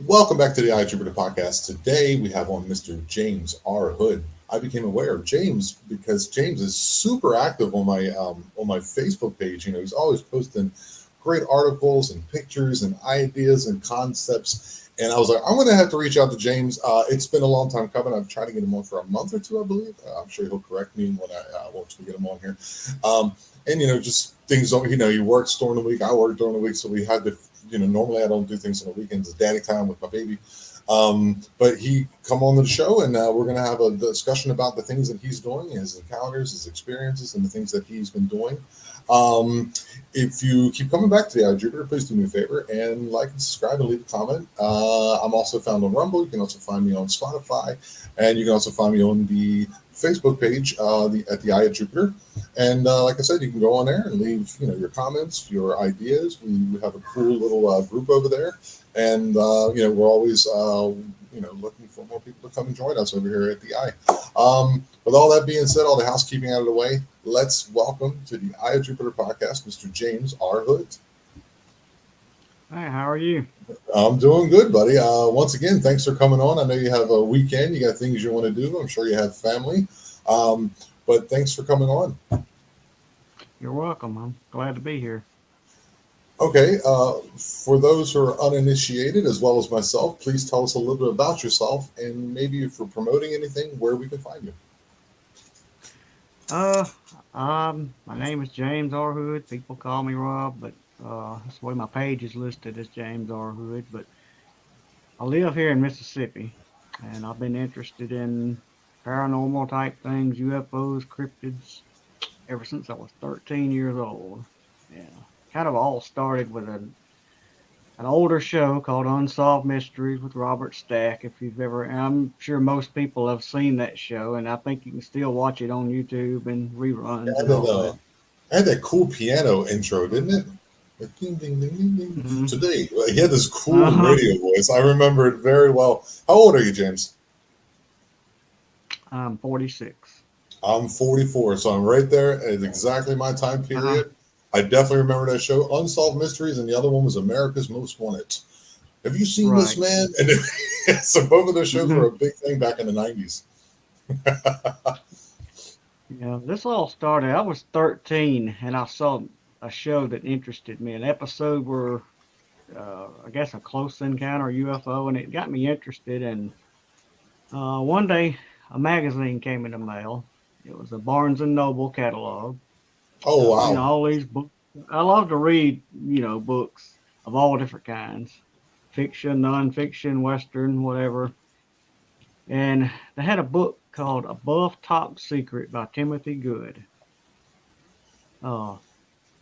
Welcome back to the I Jupiter podcast. Today we have on Mr. James R. Hood. I became aware of James because James is super active on my Facebook page. You know, he's always posting great articles and pictures and ideas and concepts. And I was like, I'm going to have to reach out to James. It's been a long time coming. I've tried to get him on for a month or two, I believe. I'm sure he'll correct me when once we get him on here. And just things don't. He works during the week. I work during the week, so we had to. Normally I don't do things on the weekends. It's daddy time with my baby. But he come on the show, and we're going to have a discussion about the things that he's doing, his encounters, his experiences, and the things that he's been doing. If you keep coming back to the Jupiter, please do me a favor and like and subscribe and leave a comment. I'm also found on Rumble. You can also find me on Spotify, and you can also find me on the Facebook page, at the Eye of Jupiter. And like I said, you can go on there and leave, your comments, your ideas. We have a cool little group over there, and we're always, looking for more people to come and join us over here at the Eye. With all that being said, all the housekeeping out of the way, let's welcome to the Eye of Jupiter podcast, Mr. James R. Hood. Hi, how are you? I'm doing good, buddy. Once again, thanks for coming on. I know you have a weekend. You got things you want to do. I'm sure you have family. But thanks for coming on. You're welcome. I'm glad to be here. Okay. For those who are uninitiated, as well as myself, please tell us a little bit about yourself and maybe if you're promoting anything, where we can find you. Uh, my name is James R. Hood. People call me Rob, but that's the way my page is listed as James R. Hood. But I live here in Mississippi, and I've been interested in paranormal type things, UFOs, cryptids, ever since I was 13 years old. Yeah, kind of all started with an older show called Unsolved Mysteries with Robert Stack. If you've ever, and I'm sure most people have seen that show, and I think you can still watch it on YouTube and It reruns had and all that, that. it had that cool piano intro, didn't it? Like, ding, ding, ding, ding, ding. Hmm. Today, like, he had this cool Uh-huh. radio voice. I remember it very well. How old are you, James? I'm 46. I'm 44, so I'm right there at exactly my time Uh-huh. period. I definitely remember that show, Unsolved Mysteries, and the other one was America's Most Wanted. Have you seen this Right. man? And so both of those shows Hmm. were a big thing back in the 90s. Yeah, this all started. I was 13, and I saw a show that interested me, an episode where I guess a close encounter UFO, and it got me interested. And one day, a magazine came in the mail. It was a Barnes and Noble catalog. Oh, wow. All these books. I love to read, books of all different kinds, fiction, nonfiction, western, whatever. And they had a book called Above Top Secret by Timothy Good. Uh,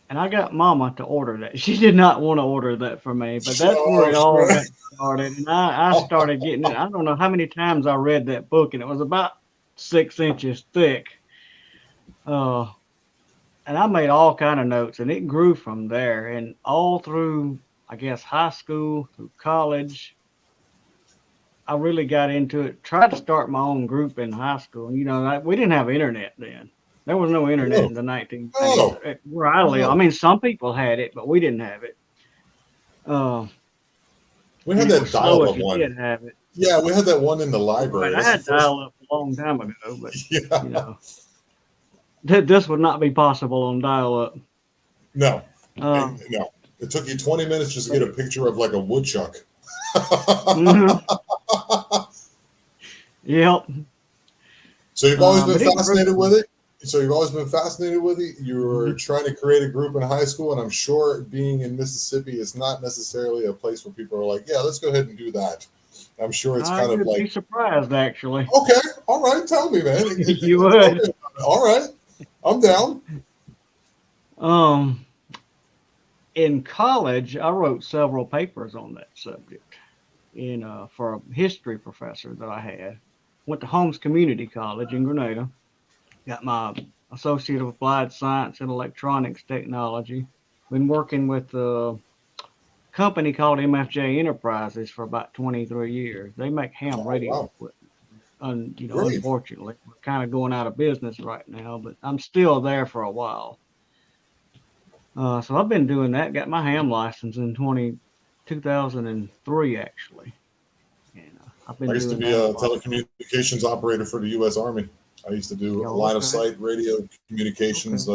and I got Mama to order that. She did not want to order that for me, but that's where Oh, it all sure. got started. And I started getting it. I don't know how many times I read that book, and it was about 6 inches thick. Uh, and I made all kind of notes, and it grew from there. And all through, I guess, high school through college, I really got into it. Tried to start my own group in high school. And, we didn't have internet then. There was no internet Oh, in the 1990s oh, where I live. I oh. mean, some people had it, but we didn't have it. Uh, We and had it was that slow dial if up you one. did have it. Yeah, we had that one in the Right. library. I That's the had first. dial up a long time ago, but Yeah. you know, this would not be possible on dial up. No, Uh, no. It took you 20 minutes just to but get a picture of like a woodchuck. mhm, yep. So you've always been But it grew fascinated with from. it. So you've always been fascinated with it. You were Mhm. trying to create a group in high school, and I'm sure being in Mississippi is not necessarily a place where people are like, "Yeah, let's go ahead and do that." I'm sure it's kind of You'd be like, surprised, actually. "Okay, all right, tell me, man. You Tell would. me about it. All right, I'm down." Um, in college, I wrote several papers on that subject in for a history professor that I had. Went to Holmes Community College in Grenada. Got my Associate of Applied Science in Electronics Technology. Been working with a company called MFJ Enterprises for about 23 years. They make ham Oh, radio wow, equipment. great. Unfortunately, we're kind of going out of business right now, but I'm still there for a while. So I've been doing that. Got my ham license in 2003 actually. I've I been used to doing be that a a lot. telecommunications operator for the U.S. Army. I used to do Yeah, line of okay, sight radio okay. communications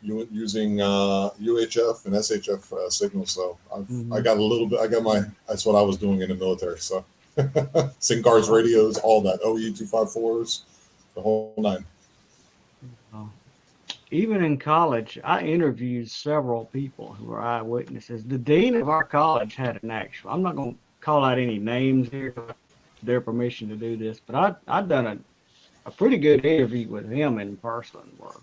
using UHF and SHF signals. So I Hmm. got a little bit. I got my. That's what I was doing in the military. So SINCARs, Well, radios, all that. OE 254s, the whole nine. uh, even in college, I interviewed several people who were eyewitnesses. The dean of our college had an actual. I'm not going to call out any names here, 'cause their permission to do this, but I'd done a pretty good interview with him in person where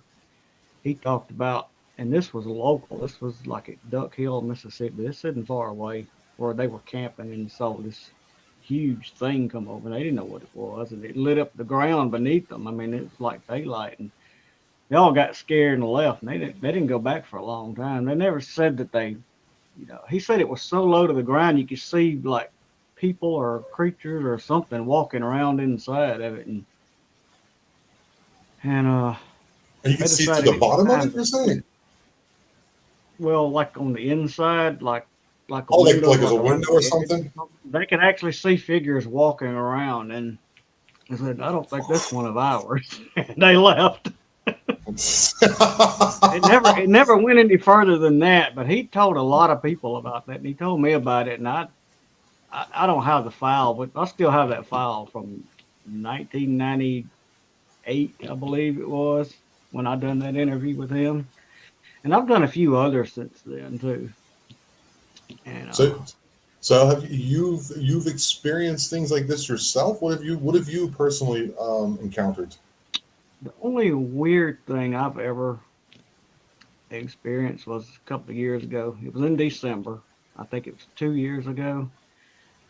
he talked about, and this was local. This was like at Duck Hill, Mississippi. This isn't far away, where they were camping and saw this huge thing come over. And they didn't know what it was, and it lit up the ground beneath them. I mean, it was like daylight, and they all got scared and left. And they didn't go back for a long time. They never said that they, he said it was so low to the ground you could see like people or creatures or something walking around inside of it, and And you can they see to decided the it was bottom of time it. to You're quit. saying? Well, like on the inside, like a Oh, window, like as a like around window or the edge or something? something, they could actually see figures walking around. And I said, I don't think that's one of ours. And they left. It never went any further than that. But he told a lot of people about that, and he told me about it. And I don't have the file, but I still have that file from 1998, I believe it was, when I done that interview with him. And I've done a few others since then too. And So, so have you've experienced things like this yourself? What have you personally encountered? the only weird thing I've ever experienced was a couple of years ago. It was in December. I think it was 2 years ago.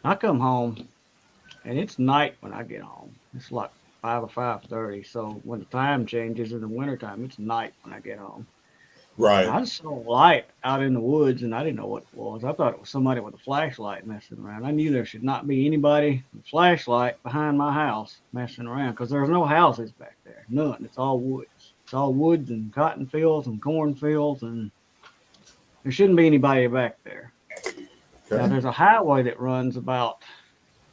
I come home and it's night when I get home. It's like 5 or 5:30. So when the time changes in the wintertime, it's night when I get home. And Right. I just saw a light out in the woods and I didn't know what it was. I thought it was somebody with a flashlight messing around. I knew there should not be anybody with a flashlight behind my house messing around because there's no houses back there. None. It's all woods. It's all woods and cotton fields and cornfields, and there shouldn't be anybody back there. Now Okay. there's a highway that runs about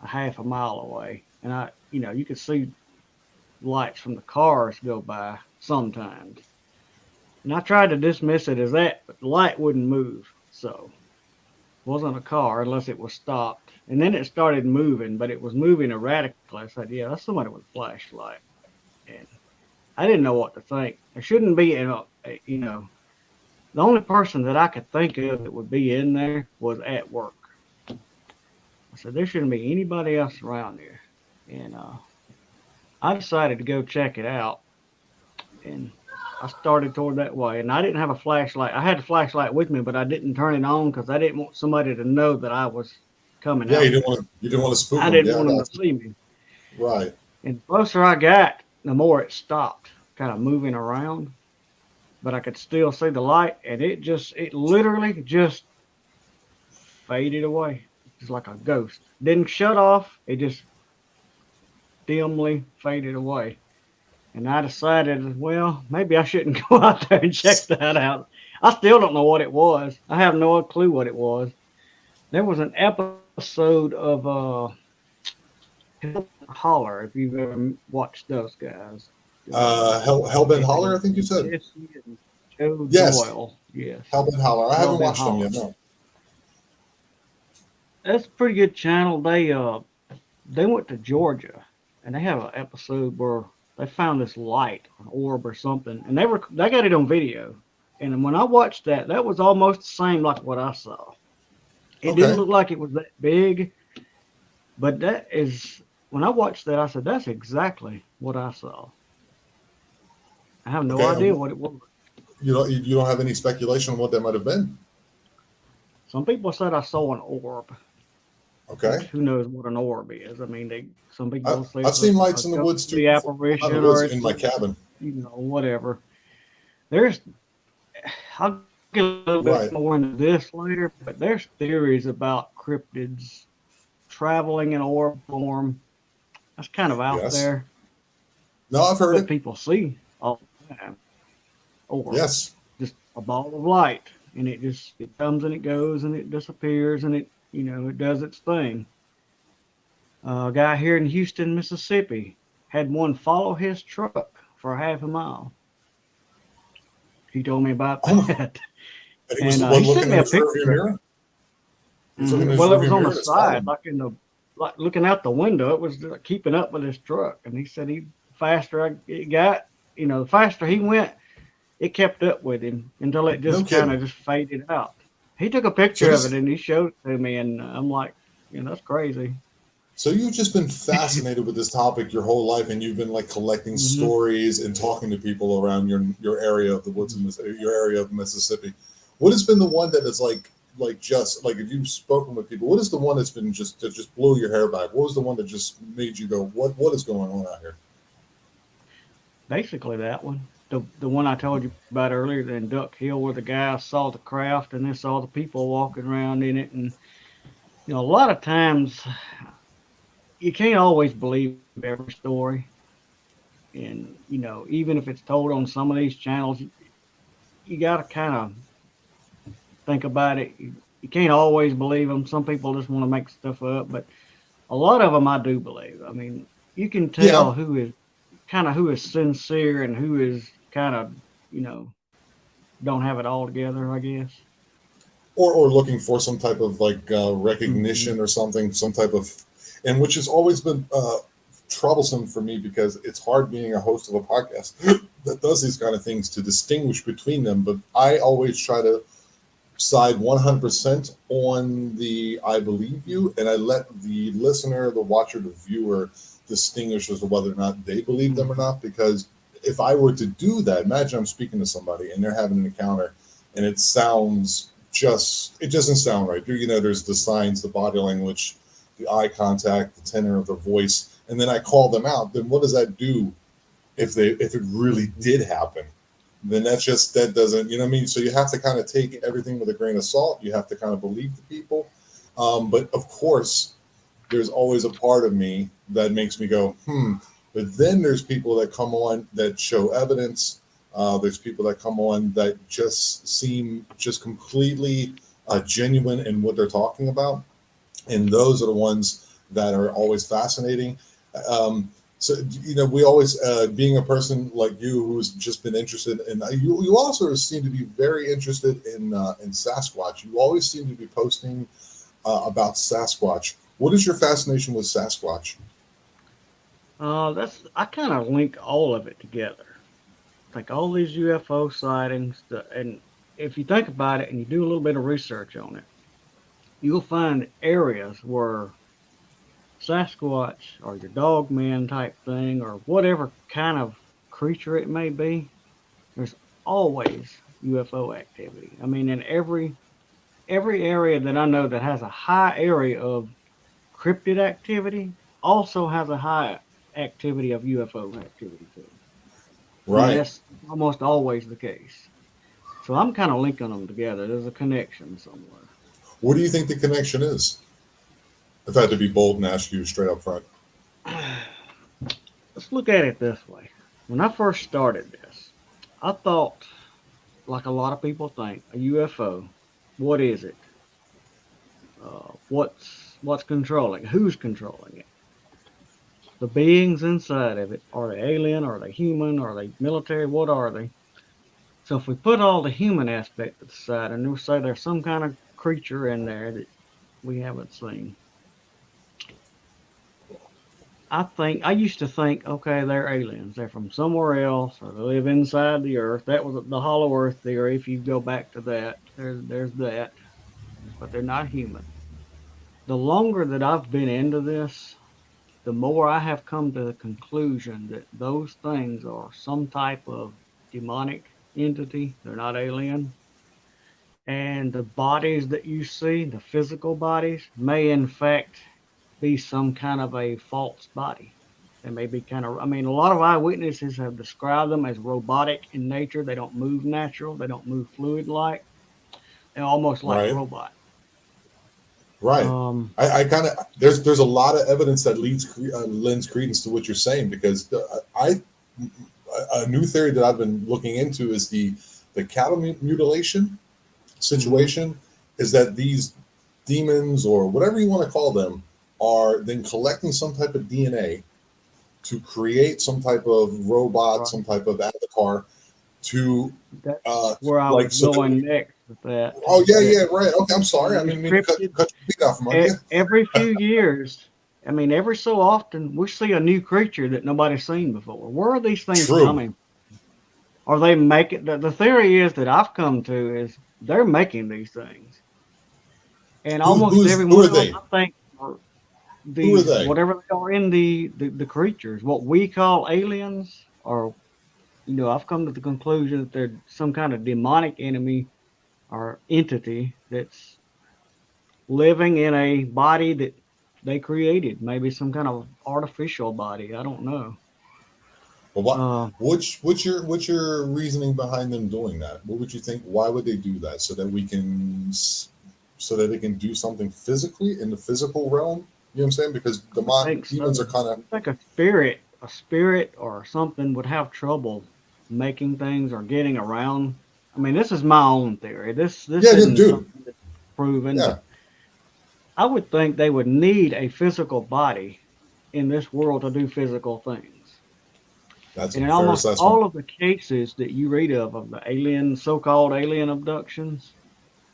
a half a mile away, and you could see lights from the cars go by sometimes. And I tried to dismiss it as that, but the light wouldn't move. So it wasn't a car unless it was stopped. And then it started moving, but it was moving erratically. I said, yeah, that's somebody with a flashlight. And I didn't know what to think. There shouldn't be, the only person that I could think of that would be in there was at work. I said, there shouldn't be anybody else around here. And I decided to go check it out. And I started toward that way. And I didn't have a flashlight. I had a flashlight with me, but I didn't turn it on because I didn't want somebody to know that I was coming Yeah, you out didn't there. want to spook I them. didn't Yeah, I want them to got you. see me. Right. And the closer I got, the more it stopped, kind of moving around. But I could still see the light, and it literally just faded away, just like a ghost. Didn't shut off, it just dimly faded away. And I decided, well, maybe I shouldn't go out there and check that out. I still don't know what it was. I have no clue what it was. There was an episode of Holler, if you've ever watched those guys. Hellbent It Holler, had I think you said. Jesse and Joe Yes, Doyle. Yes, Hellbent Holler. I haven't Hellbent watched them Holler. yet. No. That's a pretty good channel. They went to Georgia, and they have an episode where they found this light, an orb or something, and they got it on video. And when I watched that, that was almost the same like what I saw. It didn't Okay. look like it was that big, but that is when I watched that, I said that's exactly what I saw. I have no Okay. idea what it was. You don't have any speculation on what that might have been. Some people said I saw an orb, which Okay. who knows what an orb is. I mean, some I, people say I've it's seen a lights in the woods too ghostly before. Well, not in apparition the woods, or in it's my cabin. whatever. There's I'll get a little bit Right. more into this later, but there's theories about cryptids traveling in orb form. That's kind of out Yes. there, No, I've heard but it. people see all the time orbs, Yes. just a ball of light, and it comes and it goes and it disappears and it does its thing. A guy here in Houston, Mississippi, had one follow his truck for half a mile. He told me about Oh, that. and he was And the one he sent looking me in a his rearview picture of it. mirror. He was looking in his Well, it was rearview on mirror the and it's following side, him. like looking out the window. It was keeping up with his truck. And he said it got, the faster he went, it kept up with him until it No just kind kidding. of just faded out. He took a So picture of it this, and he showed it to me, and I'm like, that's crazy. so you've just been fascinated with this topic your whole life, and you've been like collecting hmm stories and talking to people around your area of the woods in your area of Mississippi. What has been the one that is like just like if you've spoken with people, what is the one that's been just that just blew your hair back? What was the one that just made you go, what is going on out here? Basically, that one. The one I told you about earlier in Duck Hill, where the guy saw the craft and then saw the people walking around in it. And, a lot of times you can't always believe every story. And, even if it's told on some of these channels, you got to kind of think about it. You can't always believe them. Some people just want to make stuff up, but a lot of them I do believe. I mean, you can Yeah, tell who is sincere and who is kind of, you know, don't have it all together, I guess. or looking for some type of like hmm recognition or something, some type of, and which has always been troublesome for me because it's hard being a host of a podcast that does these kind of things to distinguish between them. But I always try to side 100% on the I believe you, and I let the listener, the watcher, the viewer distinguish as to whether or not they believe them or hmm not. Because if I were to do that, imagine I'm speaking to somebody and they're having an encounter and it doesn't sound right. There's the signs, the body language, the eye contact, the tenor of the voice, and then I call them out. Then what does that do if it really hmm did happen? Then that doesn't, you know what I mean? So you have to kind of take everything with a grain of salt. You have to kind of believe the people. But of course, there's always a part of me that makes me go, But then there's people that come on that show evidence. There's people that come on that just seem just completely genuine in what they're talking about. And those are the ones that are always fascinating. Um, so we always being a person like you who's just been interested in you also seem to be very interested in Sasquatch. You always seem to be posting about Sasquatch. What is your fascination with Sasquatch? I kind of link all of it together. Like all these UFO sightings, and if you think about it and you do a little bit of research on it, you'll find areas where Sasquatch or your Dogman type thing or whatever kind of creature it may be, there's always UFO activity. I mean, in every area that I know that has a high area of cryptid activity also has a high activity of UFO activity too. I mean, Right. that's almost always the case. So I'm kind of linking them together. There's a connection somewhere. What do you think the connection is? If I had to be bold and ask you straight up front. Let's look at it this way. When I first started this, I thought, like a lot of people think, a UFO, what is it? What's controlling? Who's controlling it? The beings inside of it. Are they alien? Are they human? Are they military? What are they? So if we put all the human aspect to the side and we'll say there's some kind of creature in there that we haven't seen, I used to think, okay, they're aliens. They're from somewhere else, or they live inside the Earth. That was the Hollow Earth theory. If you go back to that, there's that, but they're not human. The longer that I've been into this, the more I have come to the conclusion that those things are some type of demonic entity. They're not alien. And the bodies that you see, the physical bodies, may in fact be some kind of a false body. They may be I mean, a lot of eyewitnesses have described them as robotic in nature. They don't move natural, they don't move fluid like, they're almost like Right. robots. Right. Um, I kind of there's a lot of evidence that lends credence to what you're saying because I a new theory that I've been looking into is the cattle mutilation mhm, situation is that these demons or whatever you want to call them are then collecting some type of DNA to create some type of robot, some Right. type of avatar to That's where I was like so that going next with that. oh Is yeah, that yeah, right. Okay, I'm sorry. I these didn't mean to cryptids, cut your feet off from under you. every few years, I mean, every so often, we see a new creature that nobody's seen before. Where are these things True. coming? Are they making the theory is that I've come to is they're making these things, and almost every Who one are of them, they? I think, are Who are these they? whatever they are in the creatures, what we call aliens, or I've come to the conclusion that they're some kind of demonic enemy or entity that's living in a body that they created, maybe some kind of artificial body. I don't know. Well, what Uh, what's your reasoning behind them doing that? What would you think? Why would they do that? So that they can do something physically in the physical realm. You know what I'm saying? Because I think demons are so. kind of I think a spirit or something would have trouble making things or getting around. I mean, this is my own theory. This yeah, isn't dude. something that's proven, Yeah, but I would think they would need a physical body in this world to do physical things. that's a And in fair almost assessment. all of the cases that you read of the alien, so-called alien abductions,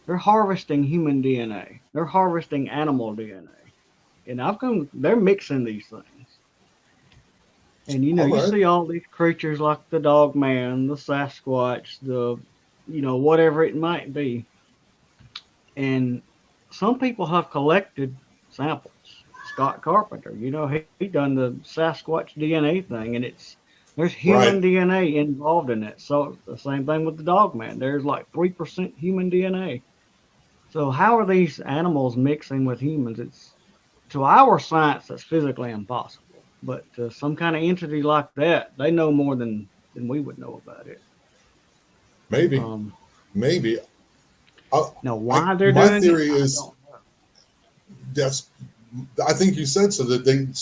they're harvesting human DNA. They're harvesting animal DNA. And they're mixing these things. And All you right. see all these creatures like the Dogman, the Sasquatch, whatever it might be. And some people have collected samples. Scott Carpenter, he done the Sasquatch DNA thing, and there's Right. human DNA involved in it. So the same thing with the Dogman. There's like 3% human DNA. So how are these animals mixing with humans? It's to our science that's physically impossible. But to some kind of entity like that, they know more than we would know about it. Maybe. Um, Maybe. I, Now why they're my doing it, theory I is don't know. that's I think you said so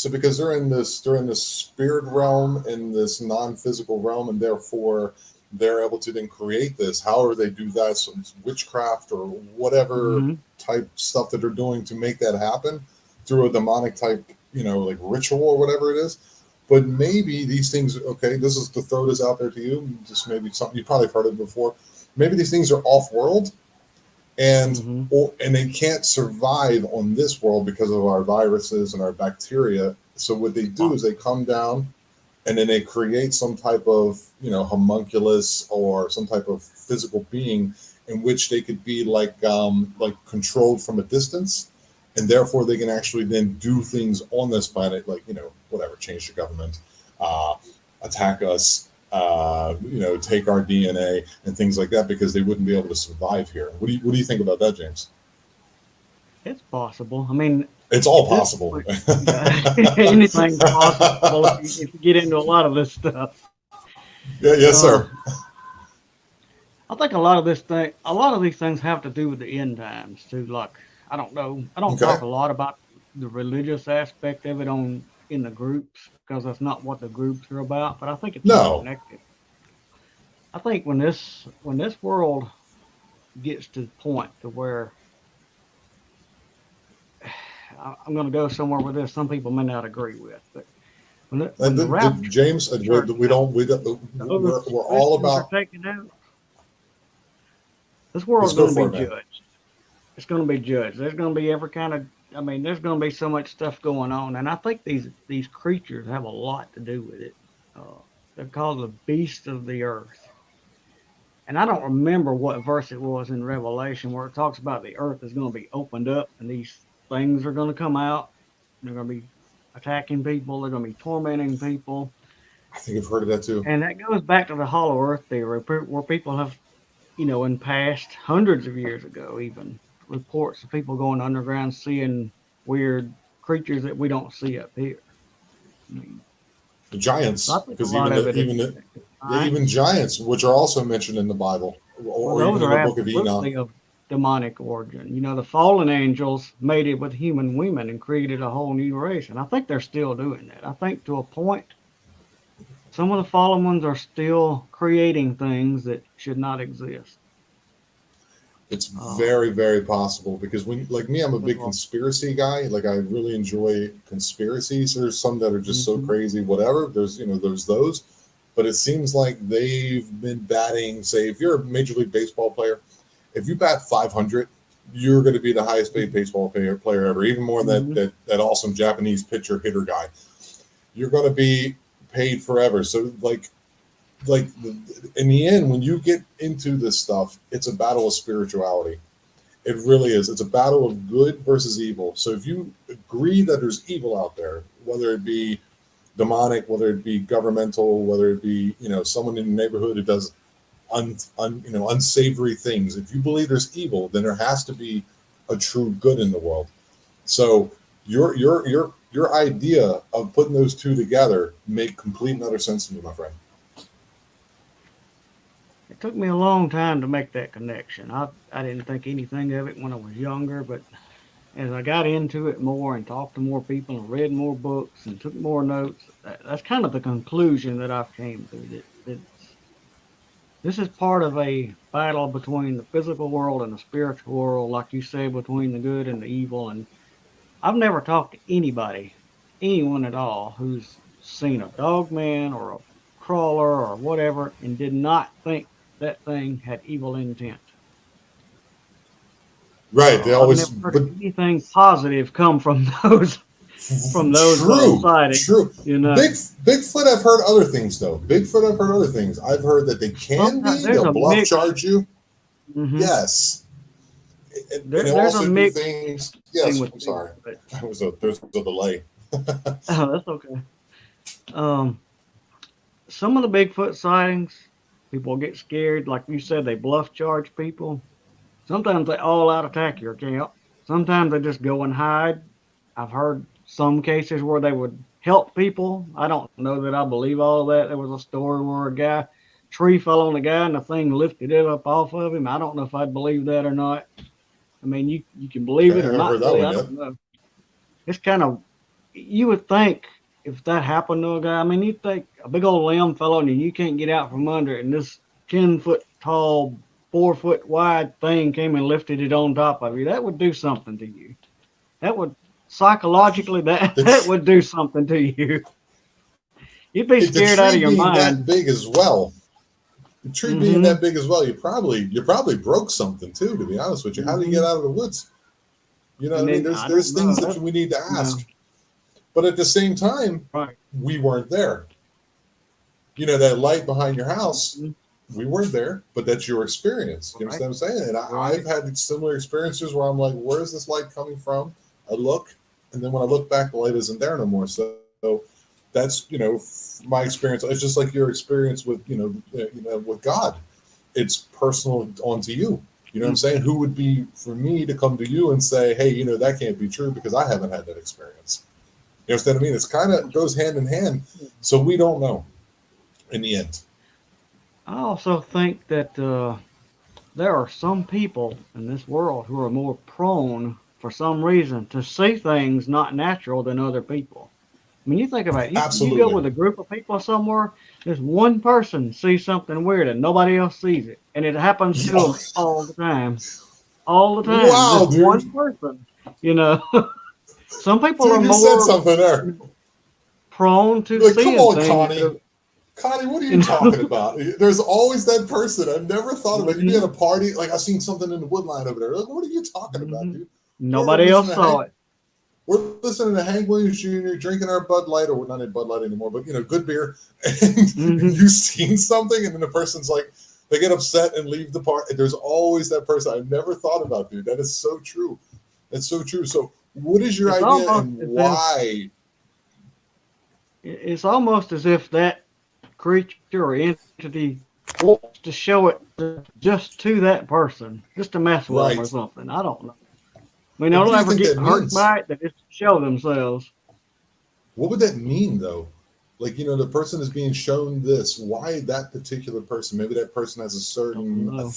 because they're in this spirit realm in this non-physical realm and therefore they're able to then create this. However they do that, some witchcraft or whatever Hmm. type stuff that they're doing to make that happen through a demonic type, like ritual or whatever it is. But maybe these things, okay, this is to throw this out there to you, just maybe something you probably heard of before. Maybe these things are off world and Hmm. and they can't survive on this world because of our viruses and our bacteria. So what they do is they come down and then they create some type of homunculus or some type of physical being in which they could be like controlled from a distance, and therefore they can actually then do things on this planet, like whatever, change the government, uh, attack us, take our DNA and things like that because they wouldn't be able to survive here. What do you think about that, James? It's possible. I mean, It's at all this possible. point, yeah, anything's possible if you get into a lot of this stuff. Yeah, yes, Uh, sir. I think a lot of these things have to do with the end times too. Like, I don't know, I don't Okay. talk a lot about the religious aspect of it in the groups because that's not what the groups are about. But I think it's all No. connected. I think when this world gets to the point to where I'm going to go somewhere with this, some people may not agree with, but when the rapture James, occurs, we're all Christians are about. taken out, this world's Let's go going to for be it, man. judged. It's going to be judged. There's going to be every kind of. I mean, there's going to be so much stuff going on, and I think these creatures have a lot to do with it. Uh, they're called the beasts of the earth, and I don't remember what verse it was in Revelation where it talks about the earth is going to be opened up, and these things are going to come out. They're going to be attacking people. They're going to be tormenting people, I think I've heard of that too. and that goes back to the hollow earth theory, where people have in past hundreds of years ago, even reports of people going underground seeing weird creatures that we don't see up here. I mean, The so I giants, think a because lot of it is yeah, even science. giants, which are also mentioned in the Bible, Well, or those even in are the Book of Enoch. absolutely of demonic origin. The fallen angels mated with human women and created a whole new race, and I think they're still doing that. I think to a point, some of the fallen ones are still creating things that should not exist. It's very, very possible because when, like me, I'm a big Well, conspiracy guy. Like I really enjoy conspiracies. There's some that are just so mhm, crazy, whatever. There's those, but it seems like they've been batting. Say, if you're a Major League Baseball player, if you bat 500, you're going to be the highest paid baseball player ever, even more than mhm. that awesome Japanese pitcher hitter guy. You're going to be paid forever. So like in the end, when you get into this stuff, it's a battle of spirituality. It really is. It's a battle of good versus evil. So if you agree that there's evil out there, whether it be demonic, whether it be governmental, whether it be someone in the neighborhood who does unsavory things, if you believe there's evil, then there has to be a true good in the world. So your idea of putting those two together make complete and utter sense to me, my friend. It took me a long time to make that connection. I didn't think anything of it when I was younger, but as I got into it more and talked to more people and read more books and took more notes, that's kind of the conclusion that I've came to. That this is part of a battle between the physical world and the spiritual world, like you say, between the good and the evil. And I've never talked to anybody, anyone at all, who's seen a dogman or a crawler or whatever and did not think that thing had evil intent. Right. They I've always, never heard but anything positive come from those true, sightings. true. You know, Bigfoot. I've heard other things though. Bigfoot. I've heard other things. I've heard that they can sometimes be. there's They'll a bluff mix. charge you. Hmm. Yes, and they'll There's a also do mixed things. thing Yes. with I'm sorry. Bigfoot. There's a delay. Oh, that's okay. Um, some of the Bigfoot sightings, people get scared. Like you said, they bluff charge people. Sometimes they all out attack your camp. Sometimes they just go and hide. I've heard some cases where they would help people. I don't know that I believe all of that. There was a story where a guy tree fell on a guy and the thing lifted it up off of him. I don't know if I'd believe that or not. I mean, you can believe Okay, it I or haven't not heard that really. one I yet. don't know. It's kind of, you would think if that happened to a guy, I mean, you'd think a big old limb fell on you, you can't get out from under it, and this 10-foot tall, 4-foot wide thing came and lifted it on top of you. That would do something to you. That would psychologically The that tr- would do something to you. You'd be the scared out tree of your being that mind. big as well. The tree being Mm-hmm. that big as well, you probably broke something too. To be honest with you, how did you get Mm-hmm. out of the woods? You know what And I mean? then There's I don't there's things know. that That we need to you know, ask, but at the same time, right. we weren't there. That light behind your house, Mm-hmm. we weren't there, but that's your experience. You Right. understand what I'm saying? And I've Right. had similar experiences where I'm like, where's this light coming from? I look, and then when I look back, the light isn't there no more. So that's my experience. It's just like your experience with with God. It's personal onto you. You know what I'm saying? Who would be for me to come to you and say, hey, that can't be true because I haven't had that experience. You understand what I mean? It's kind of goes hand in hand. So we don't know in the end. I also think that there are some people in this world who are more prone, for some reason, to see things not natural than other people. I mean, you think about it. You go Absolutely. with a group of people somewhere, just one person sees something weird and nobody else sees it, and it happens to them all the time, all the time. Wow, Just dude. one person. You know, some people are Dude, you said more something there. prone to Like, come seeing on, things that Connie. are, Connie, what are you you talking know. about? There's always that person. I've never thought about it. You be at Hmm. a party, like I seen something in the woodline over there. Like, what are you talking about, Hmm. dude? We're Nobody listening else to saw Hank. it. We're listening to Hank Williams Jr. drinking our Bud Light, or we're not in Bud Light anymore, but good beer. And Hmm. you seen something, and then the person's like, they get upset and leave the party. There's always that person. I've never thought about, dude. That is so true. That's so true. So, what is your It's idea, almost and as if why? it's almost as if that creature or entity wants to show it just to that person, just to mess with them or Right. something. I don't know. I mean, they What do don't you ever think get that hurt means? by it. They just show themselves. What would that mean, though? Like, the person is being shown this. Why that particular person? Maybe that person has Don't know.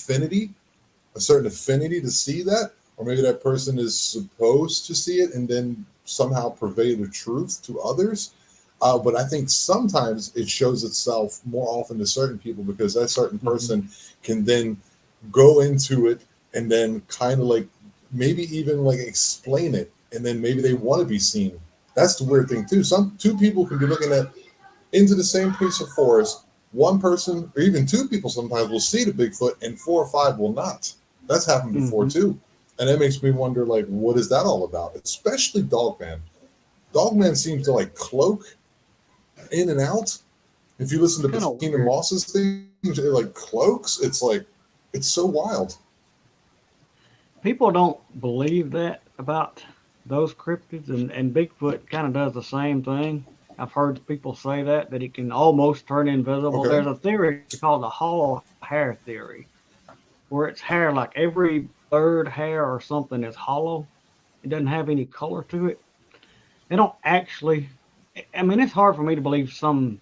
a certain affinity to see that, or maybe that person is supposed to see it and then somehow purvey the truth to others. But I think sometimes it shows itself more often to certain people because that certain Hmm. person can then go into it and then kind of like maybe even like explain it, and then maybe they want to be seen. That's the weird thing too. Some two people can be looking at into the same piece of forest. One person or even two people sometimes will see the Bigfoot, and four or five will not. That's happened before Mm-hmm. too, and that makes me wonder, like, what is that all about? Especially Dogman. Dogman seems to like cloak in and out. If you listen to Kind of Bettina weird. Moss's thing, it like cloaks. It's like it's so wild. People don't believe that about those cryptids, and Bigfoot kind of does the same thing. I've heard people say that it can almost turn invisible. Okay. There's a theory called the hollow hair theory, where its hair, like every third hair or something, is hollow. It doesn't have any color to it. They don't actually. I mean, it's hard for me to believe some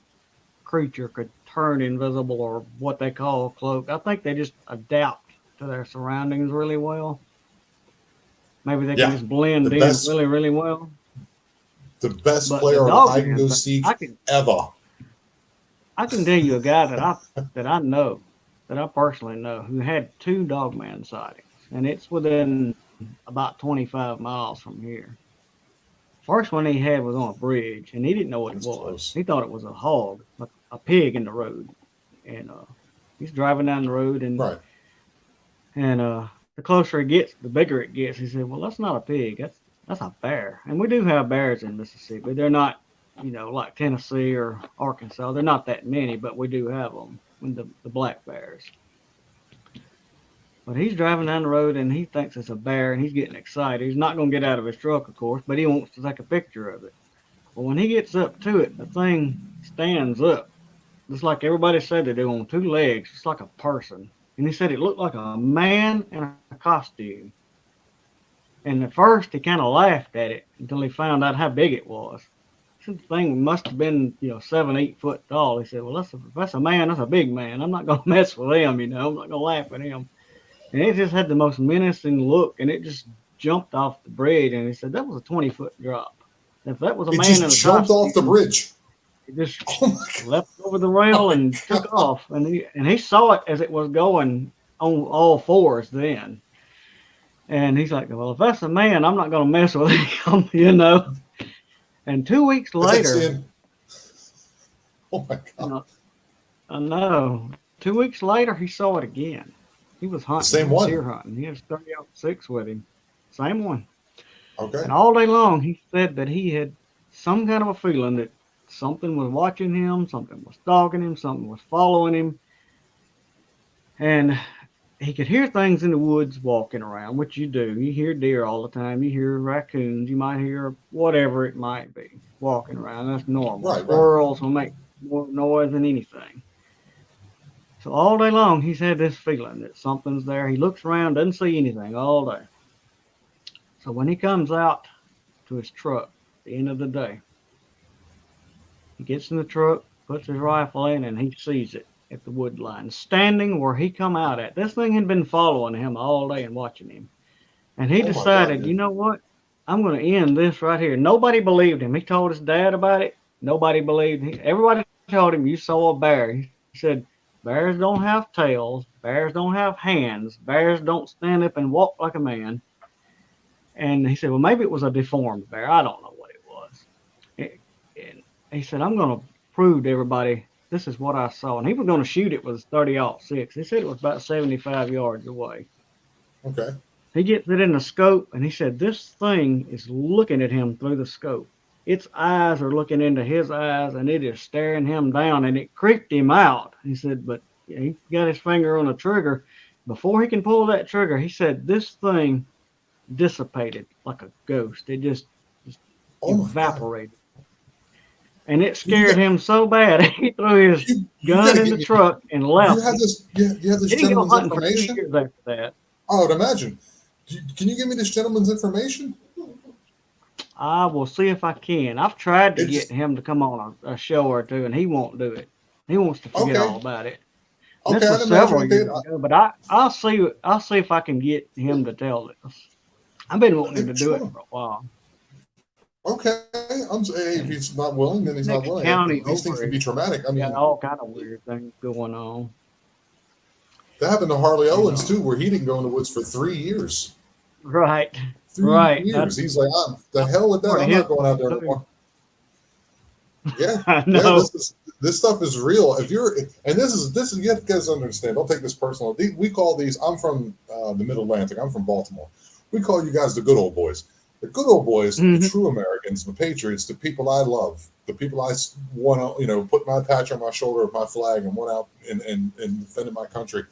creature could turn invisible or what they call cloak. I think they just adapt to their surroundings really well. Maybe they can Yeah, just the blend in best really, really well. the best But the player of hide and dogman go thing, seek ever. I can tell you a guy that I know, that I personally know, who had two dogman sightings, and it's within about 25 miles from here. First one he had was on a bridge, and he didn't know what it That's was. close. He thought it was a hog, like a pig in the road, and he's driving down the road, Right. and the closer it gets, the bigger it gets. He said, "Well, that's not a pig. That's a bear." And we do have bears in Mississippi. They're not, like Tennessee or Arkansas. They're not that many, but we do have them. When the black bears. But he's driving down the road and he thinks it's a bear and he's getting excited. He's not going to get out of his truck, of course, but he wants to take a picture of it. Well, when he gets up to it, the thing stands up, just like everybody said they do, on two legs, just like a person. And he said it looked like a man in a costume. And at first, he kind of laughed at it until he found out how big it was. He said the thing must have been, 7, 8 foot tall. He said, "Well, if that's a man. That's a big man. I'm not going to mess with him. I'm not going to laugh at him." And it just had the most menacing look, and it just jumped off the bridge. And he said that was a 20-foot drop. If that was a It man just in a jumped off the costume, bridge. it just Oh my god. leapt over the Oh rail my and took god. off. And he saw it as it was going on all fours then. And he's like, "Well, if that's a man, I'm not going to mess with him." And 2 weeks That's like later, saying, oh my you god. know, I know, 2 weeks later, he saw it again. He was The hunting. He same was one. deer hunting. He had his 30-06 with him. Same one. Okay. And all day long, he said that he had some kind of a feeling that something was watching him, something was stalking him, something was following him. And he could hear things in the woods walking around, which you do. You hear deer all the time. You hear raccoons. You might hear whatever it might be walking around. That's normal. Right, right. Squirrels will make more noise than anything. So all day long, he's had this feeling that something's there. He looks around, doesn't see anything all day. So when he comes out to his truck at the end of the day, he gets in the truck, puts his rifle in, and he sees it at the wood line, standing where he come out at. This thing had been following him all day and watching him. And he Oh my god, decided, you dude. know what? I'm going to end this right here. Nobody believed him. He told his dad about it. Nobody believed him. Everybody told him, you saw a bear. He said, bears don't have tails. Bears don't have hands. Bears don't stand up and walk like a man. And he said, well, maybe it was a deformed bear. I don't know what it was. And he said, I'm going to prove to everybody this is what I saw. And he was going to shoot it with his 30-06. He said it was about 75 yards away. Okay. He gets it in the scope, and he said, this thing is looking at him through the scope. Its eyes are looking into his eyes, and it is staring him down, and it creeped him out. He said, but he got his finger on the trigger. Before he can pull that trigger, he said, this thing dissipated like a ghost. It just Oh my god. evaporated. And it Dude, scared him so bad, he threw his you gun gotta in get the me. truck and You left. have this. You have this He didn't go gentleman's hunting for two information. years after that. I would imagine. Can you give me this gentleman's information? I will see if I can. I've tried to It get just him to come on a show or two, and he won't do it. He wants to forget okay. all about it. And Okay, this I'd was imagine. several Okay, years ago, but I'll see if I can get him to tell this. I've been wanting him to do it sure. for a while. Okay. Hey, if he's not willing, then he's not Next willing. county These things over can be is traumatic. I got mean, all kind of weird things going on. That happened to Harley You Owens know, too, where he didn't go in the woods for 3 years. right, Three right. years. He's like, the That's hell with that. part of I'm not history going out there too. anymore. Yeah, I yeah. know. This stuff is real. If you're, and this is you guys understand. Don't take this personal. We call these. I'm from the Middle Atlantic. I'm from Baltimore. We call you guys the good old boys. The good old boys, the Mhm. true Americans, the patriots, the people I love, the people I want to, put my patch on my shoulder of my flag and went out and defended my country.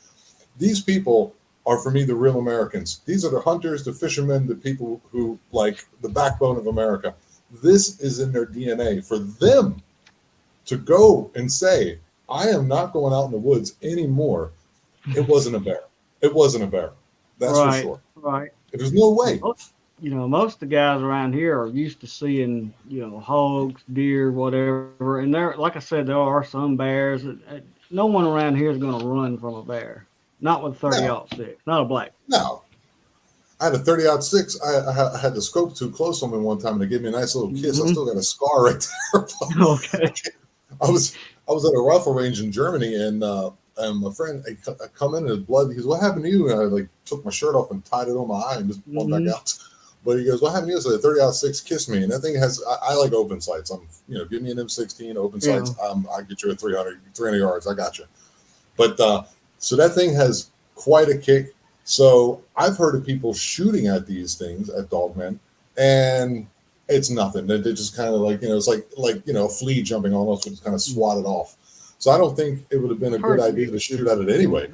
These people are for me the real Americans. These are the hunters, the fishermen, the people who like the backbone of America. This is in their DNA. For them to go and say, I am not going out in the woods anymore, it wasn't a bear. It wasn't a bear. That's for Right, sure. right. There's no And way. most of the guys around here are used to seeing, hogs, deer, whatever. And there, like I said, there are some bears. No one around here is going to run from a bear. Not with 30 No, 6. Not a black. no. I had a 30-06. I had the scope too close on me one time and they gave me a nice little kiss. I Hmm. still got a scar right there. Okay. I was at a rifle range in Germany, and my friend I come in and blood. He goes, "What happened to you?" And I like took my shirt off and tied it on my eye and just went back Hmm. out. But he goes, "What happened to you?" So the 30-06 kissed me, and that thing has. I like open sights. Give me an M16 open Yeah. sights. I get you at 300 yards. I got you. But so that thing has quite a kick. So I've heard of people shooting at these things at Dogman, and it's nothing. They just kind of like it's like a flea jumping almost, would just kind of swat it off. So I don't think it would have been a I've good heard idea to mixed shoot at it reports. anyway.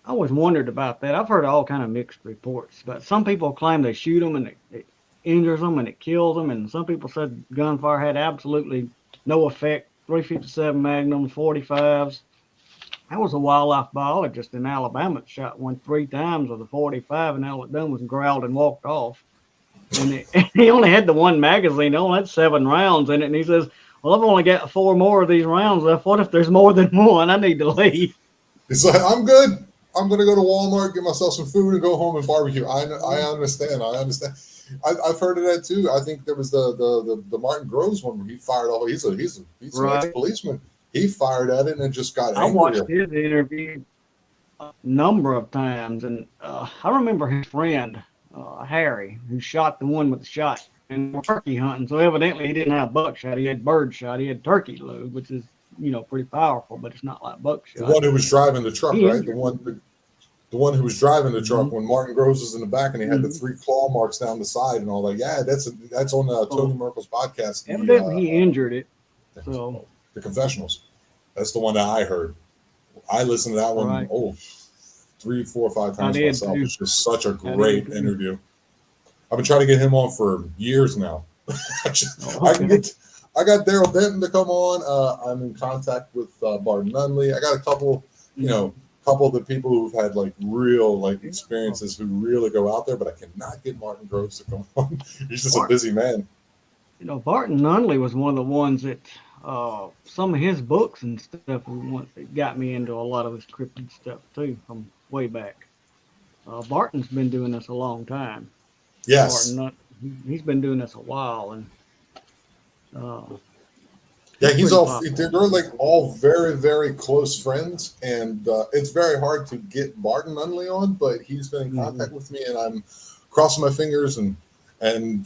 I always wondered about that. I've heard all kind of mixed reports, but some people claim they shoot them and it injures them and it kills them, and some people said gunfire had absolutely no effect. 357 Magnums, 45s. There was a wildlife biologist in Alabama that shot one 3 times with a 45, and all it done was growled and walked off. And he only had the one magazine. He only had 7 rounds in it, and he says, "Well, I've only got 4 more of these rounds left. What if there's more than one? I need to leave." It's like I'm good. I'm going to go to Walmart, get myself some food, and go home and barbecue. I understand. I understand. I've heard of that too. I think there was the Martin Groves one where he fired off. He's an ex Right. policeman. He fired at it and it just got I watched angrier. his interview a number of times, and I remember his friend Harry, who shot the one with the shot, and they were turkey hunting. So evidently he didn't have buckshot; he had birdshot. He had turkey load, which is pretty powerful, but it's not like The buckshot. one who was driving the truck, He right? injured. The one who was driving the Hmm. truck when Martin Groves was in the back and he had the Hmm. 3 claw marks down the side and all that. Yeah, that's on Tony So Merkel's podcast. evidently he injured it. So The Confessionals. That's the one that I heard. I listened to that one right, 3, 4, 5 times I did myself. too. It's just such a I did great too. interview. I've been trying to get him on for years now. Oh, I can okay. get. I got Daryl Denton to come on. I'm in contact with Barton Nunnelly. I got a Hmm. couple of the people who've had like real like Yeah. experiences who really go out there, but I cannot get Martin Groves to come on. He's just a Bart, busy man. Barton Nunnelly was one of the ones that some of his books and stuff were ones that got me into a lot of this cryptid stuff too from way back. Barton's been doing this a long time. Barton, Yes. he's been doing this a while, and uh, Yeah, he's he's pretty all. popular They're around like here. all very, very close friends, and it's very hard to get Barton Nunnelly on. But he's been in Hmm. contact with me, and I'm crossing my fingers and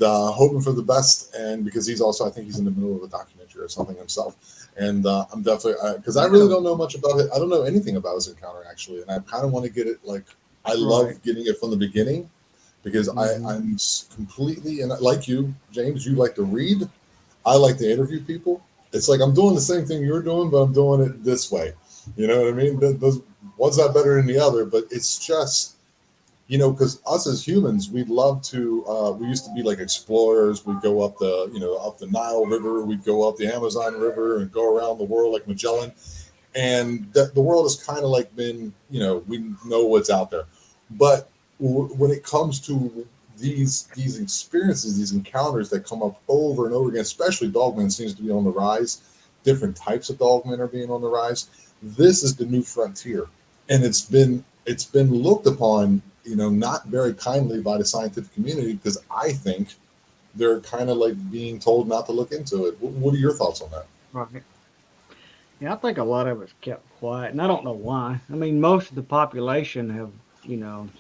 hoping for the best. And because he's also, I think he's in the middle of a documentary or something himself, and I'm definitely because I really Yeah, don't know much about it. I don't know anything about his encounter actually, and I kind of want to get it. Like I right. love getting it from the beginning because Hmm. I'm completely and like you, James. You like to read. I like to interview people. It's like I'm doing the same thing you're doing, but I'm doing it this way. You know what I mean? One's not better than the other, but it's just because us as humans, we'd love to. We used to be like explorers. We'd go up up the Nile River. We'd go up the Amazon River and go around the world like Magellan. And the world has kind of like been, we know what's out there, but when it comes to these experiences, these encounters that come up over and over again, especially dogmen seems to be on the rise. Different types of dogmen are being on the rise. This is the new frontier, and it's been looked upon, not very kindly by the scientific community because I think they're kind of like being told not to look into it. What are your thoughts on that? Right. Yeah, I think a lot of it's kept quiet, and I don't know why. I mean, most of the population have, you know,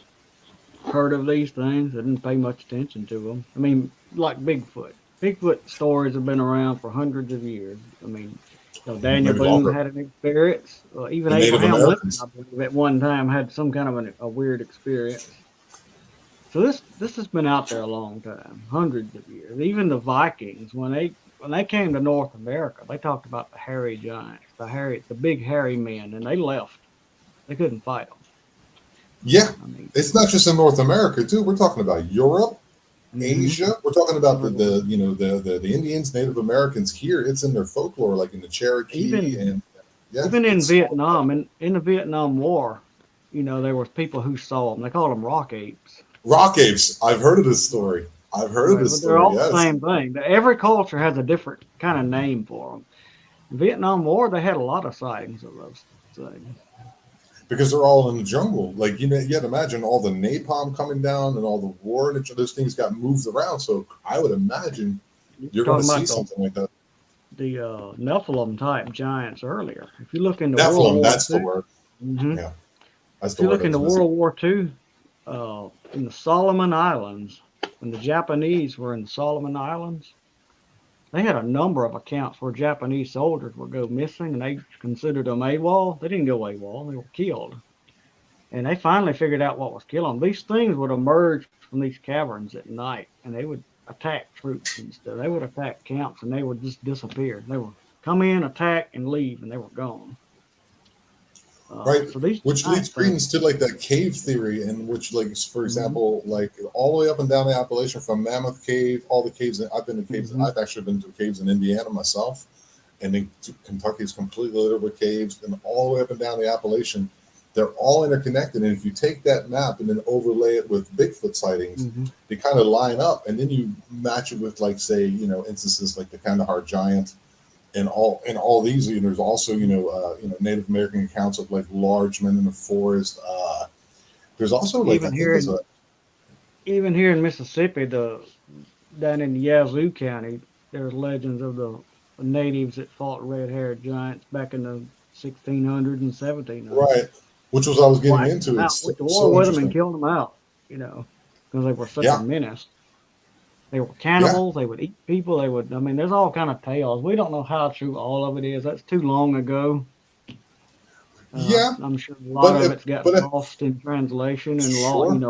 heard of these things. They didn't pay much attention to them. I mean, like Bigfoot. Bigfoot stories have been around for hundreds of years. I mean, you know, Daniel Maybe Boone longer. had an experience. Even The Native Abraham Lincoln, I Americans. believe, at one time had some kind of a weird experience. So this has been out there a long time, hundreds of years. Even the Vikings, when they came to North America, they talked about the hairy giants, the big hairy men, and they left. They couldn't fight them. Yeah, I mean, it's not just in North America too. We're talking about Europe, hmm Asia. We're talking about everywhere. the Indians, Native Americans here. It's in their folklore, like in the Cherokee Even and yeah, even in it's Vietnam, in the Vietnam War, you know, there was people who saw them. They called them rock apes. rock apes. I've heard of this story. I've heard of Right, this but they're story. all the Yes, same thing. Every culture has a different kind of name for them. Vietnam War, they had a lot of sightings of those things. because they're all in the jungle. Like you had to imagine all the napalm coming down and all the war and those things got moved around. So I would imagine You're you're going to talking see about something like that. the Nephilim type giants earlier. If you look into World Nephilim, War that's the II, word. hmm Yeah, that's if the you word look I into was missing. World War II, in the Solomon Islands, when the Japanese were in the Solomon Islands, they had a number of accounts where Japanese soldiers would go missing and they considered them AWOL. They didn't go AWOL, they were killed. And they finally figured out what was killing them. These things would emerge from these caverns at night and they would attack troops and stuff. They would attack camps and they would just disappear. They would come in, attack, and leave, and they were gone. Right, So these which leads giant credence things. to like that cave theory, and which like for Hmm example, like all the way up and down the Appalachian from Mammoth Cave, all the caves. I've been to caves. hmm I've actually been to caves in Indiana myself, and then Kentucky is completely littered with caves, and all the way up and down the Appalachian, they're all interconnected. And if you take that map and then overlay it with Bigfoot sightings, hmm they kind of line up, and then you match it with like say instances like the Kandahar giant and all these, there's also Native American accounts of like large men in the forest. There's also like I Even think here there's in a even here in Mississippi, the down in Yazoo County, there's legends of the natives that fought red-haired giants back in the 1600s and 1700s. right, which was I was getting Wiped them into. It's out, so, went to war so with them, and interesting. killed them out. You know, because they were such a Yeah, menace. They were yeah, cannibals. They would eat people. They would. I mean, there's all kind of tales. We don't know how true all of it is. That's too long ago. yeah. I'm sure a lot But of if it's got but if, lost in translation and sure,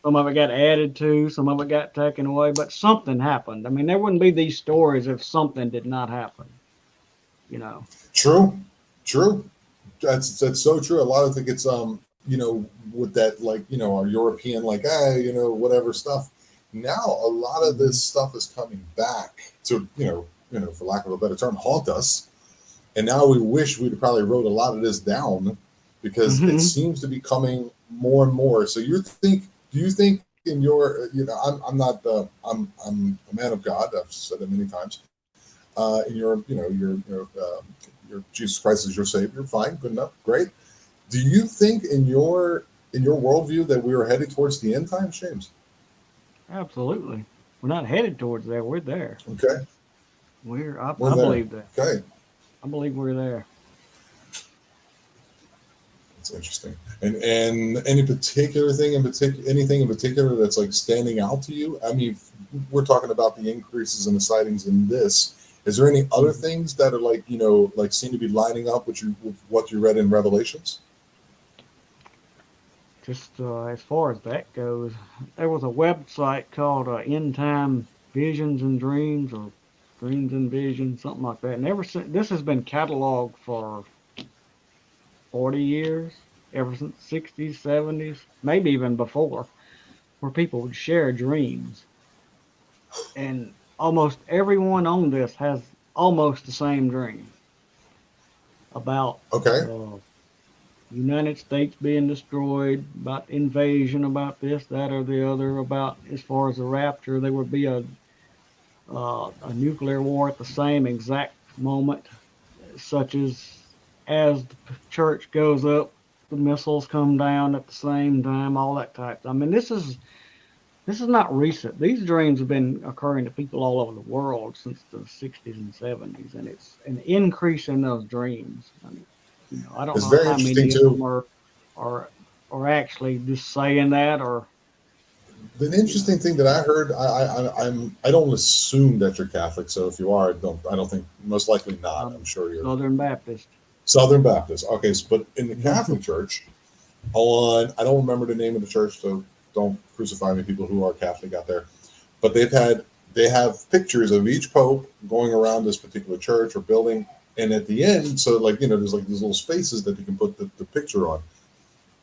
some of it got added to, some of it got taken away, but something happened. I mean, there wouldn't be these stories if something did not happen, you know. true, true. That's so true. A lot of it gets with that like our European like whatever stuff. Now a lot of Hmm this stuff is coming back to for lack of a better term haunt us. And now we wish we'd probably wrote a lot of this down because it hmm seems to be coming more and more. So do you think in your I'm not I'm a man of God. I've said it many times. In your Jesus Christ is your Savior. Fine, good enough, great. Do you think in your worldview that we are headed towards the end times, James? Absolutely. We're not headed towards there. We're there. Okay, we're I there. believe that. Okay, I believe we're there. that's interesting. And any particular thing in particular, anything in particular that's like standing out to you? I mean, we're talking about the increases in the sightings in this. Is there any other Mhm. things that are like like seem to be lining up with what you read in Revelations? Just as far as that goes, there was a website called End Time Visions and Dreams or Dreams and Visions, something like that. And ever since this has been cataloged for 40 years, ever since 60s, 70s, maybe even before, where people would share dreams. And almost everyone on this has almost the same dream about Okay, the United States being destroyed, about invasion, about this, that, or the other, about as far as the rapture, there would be a nuclear war at the same exact moment, such as the church goes up, the missiles come down at the same time, all that type. I mean, this is not recent. These dreams have been occurring to people all over the world since the 60s and 70s, and it's an increase in those dreams. I mean, I don't It's know very how interesting many of them too. are are actually just saying that, or The you know, interesting thing that I heard, I don't assume that you're Catholic. So if you are, I don't think, most likely not. I'm sure you're Southern Baptist. Southern Baptist. Okay, but in the Mhm. Catholic Church, on I don't remember the name of the church, so don't crucify me, people who are Catholic out there. But they have pictures of each pope going around this particular church or building, and at the end, so like there's like these little spaces that you can put the picture on.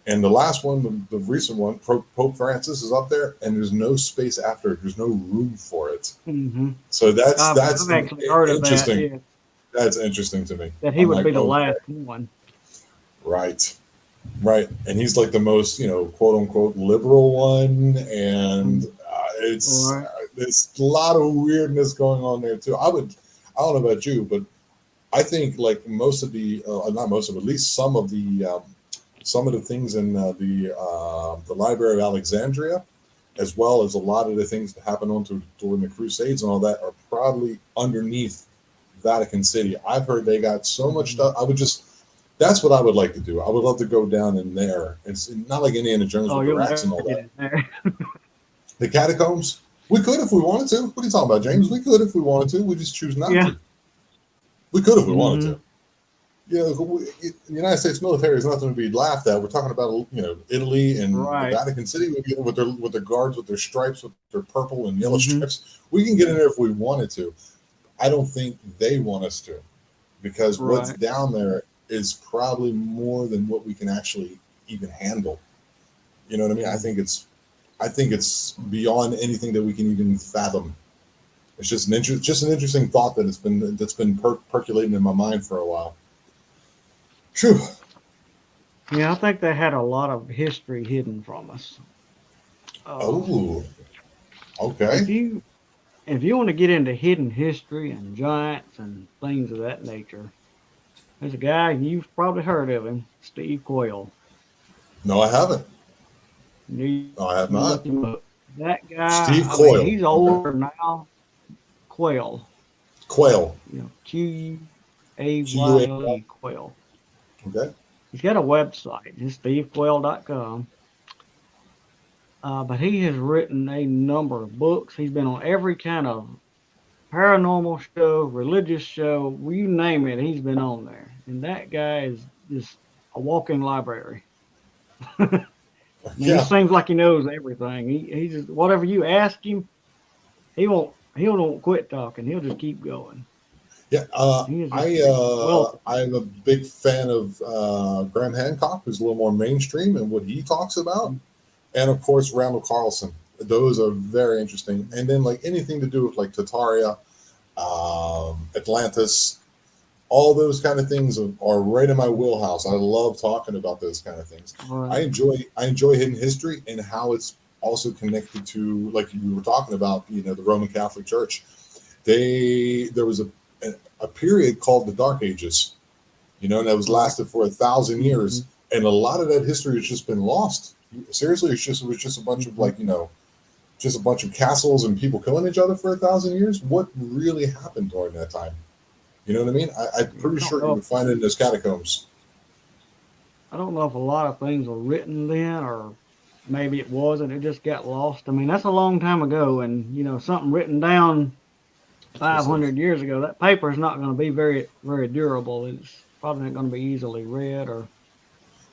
And the last one, the recent one, Pope Francis is up there, and there's no space after it. There's no room for it. Mhm. So that's I've actually heard of that. interesting. Yeah, That's interesting to me. that he I'm would like, be the okay, last one. right. Right, and he's like the most, quote unquote, liberal one, and Mhm. Right. there's a lot of weirdness going on there too. I don't know about you, but I think like most of the, not most of, at least some of the things in the Library of Alexandria, as well as a lot of the things that happened during the Crusades and all that, are probably underneath Vatican City. I've heard they got so much Mhm. stuff. That's what I would like to do. I would love to go down in there. It's not like Indiana Jones Oh, with the you'll rats and never all get that. in there. The catacombs, we could if we wanted to. What are you talking about, James? We could if we wanted to. We just choose not Yeah. to. We could if we wanted Hmm. to. The United States military is nothing to be laughed at. We're talking about Italy and the Right. Vatican City with their guards with their stripes, with their purple and yellow Hmm. stripes. We can get in there if we wanted to. I don't think they want us to, because what's Right. down there is probably more than what we can actually even handle. You know what I mean? Mhm. I think it's beyond anything that we can even fathom. It's just an interesting thought that's been percolating in my mind for a while. Phew. Yeah, I think they had a lot of history hidden from us. Uh, Oh, if okay. you if you want to get into hidden history and giants and things of that nature, there's a guy you've probably heard of him, Steve Quayle. No, I haven't. You need No, I have to look not. him up. That guy, Steve I mean, Coyle. he's Okay. older now. Quayle, Quail. QUA. Quayle, Quayle. Okay. He's got a website. It's stevequayle.com. But he has written a number of books. He's been on every kind of paranormal show, religious show, well, you name it, he's been on there. And that guy is just a walking library. I mean, he Yeah. seems like he knows everything. He just whatever you ask him, he won't quit talking. He'll just keep going. Yeah. He is just a wealth of I'm a big fan of Graham Hancock, who's a little more mainstream and what he talks about, information. and of course Randall Carlson. Those are very interesting. And then like anything to do with like Tartaria, Atlantis, all those kind of things are right in my wheelhouse. I love talking about those kind of things. Right. I enjoy hidden history and how it's also connected to, like you were talking about, the Roman Catholic Church. There was a period called the Dark Ages, and that was Right. lasted for 1,000 years, Hmm. and a lot of that history has just been lost. Seriously, it was just a bunch of Hmm. like just a bunch of castles and people killing each other for 1,000 years. What really happened during that time? You know what I mean? I'm Yeah, pretty sure you would find it in those catacombs. I don't know if a lot of things were written then, or maybe it wasn't. It just got lost. I mean, that's a long time ago, and something written down Yes, it is. 500 years ago, that paper is not going to be very, very durable. It's probably not going to be easily read, or I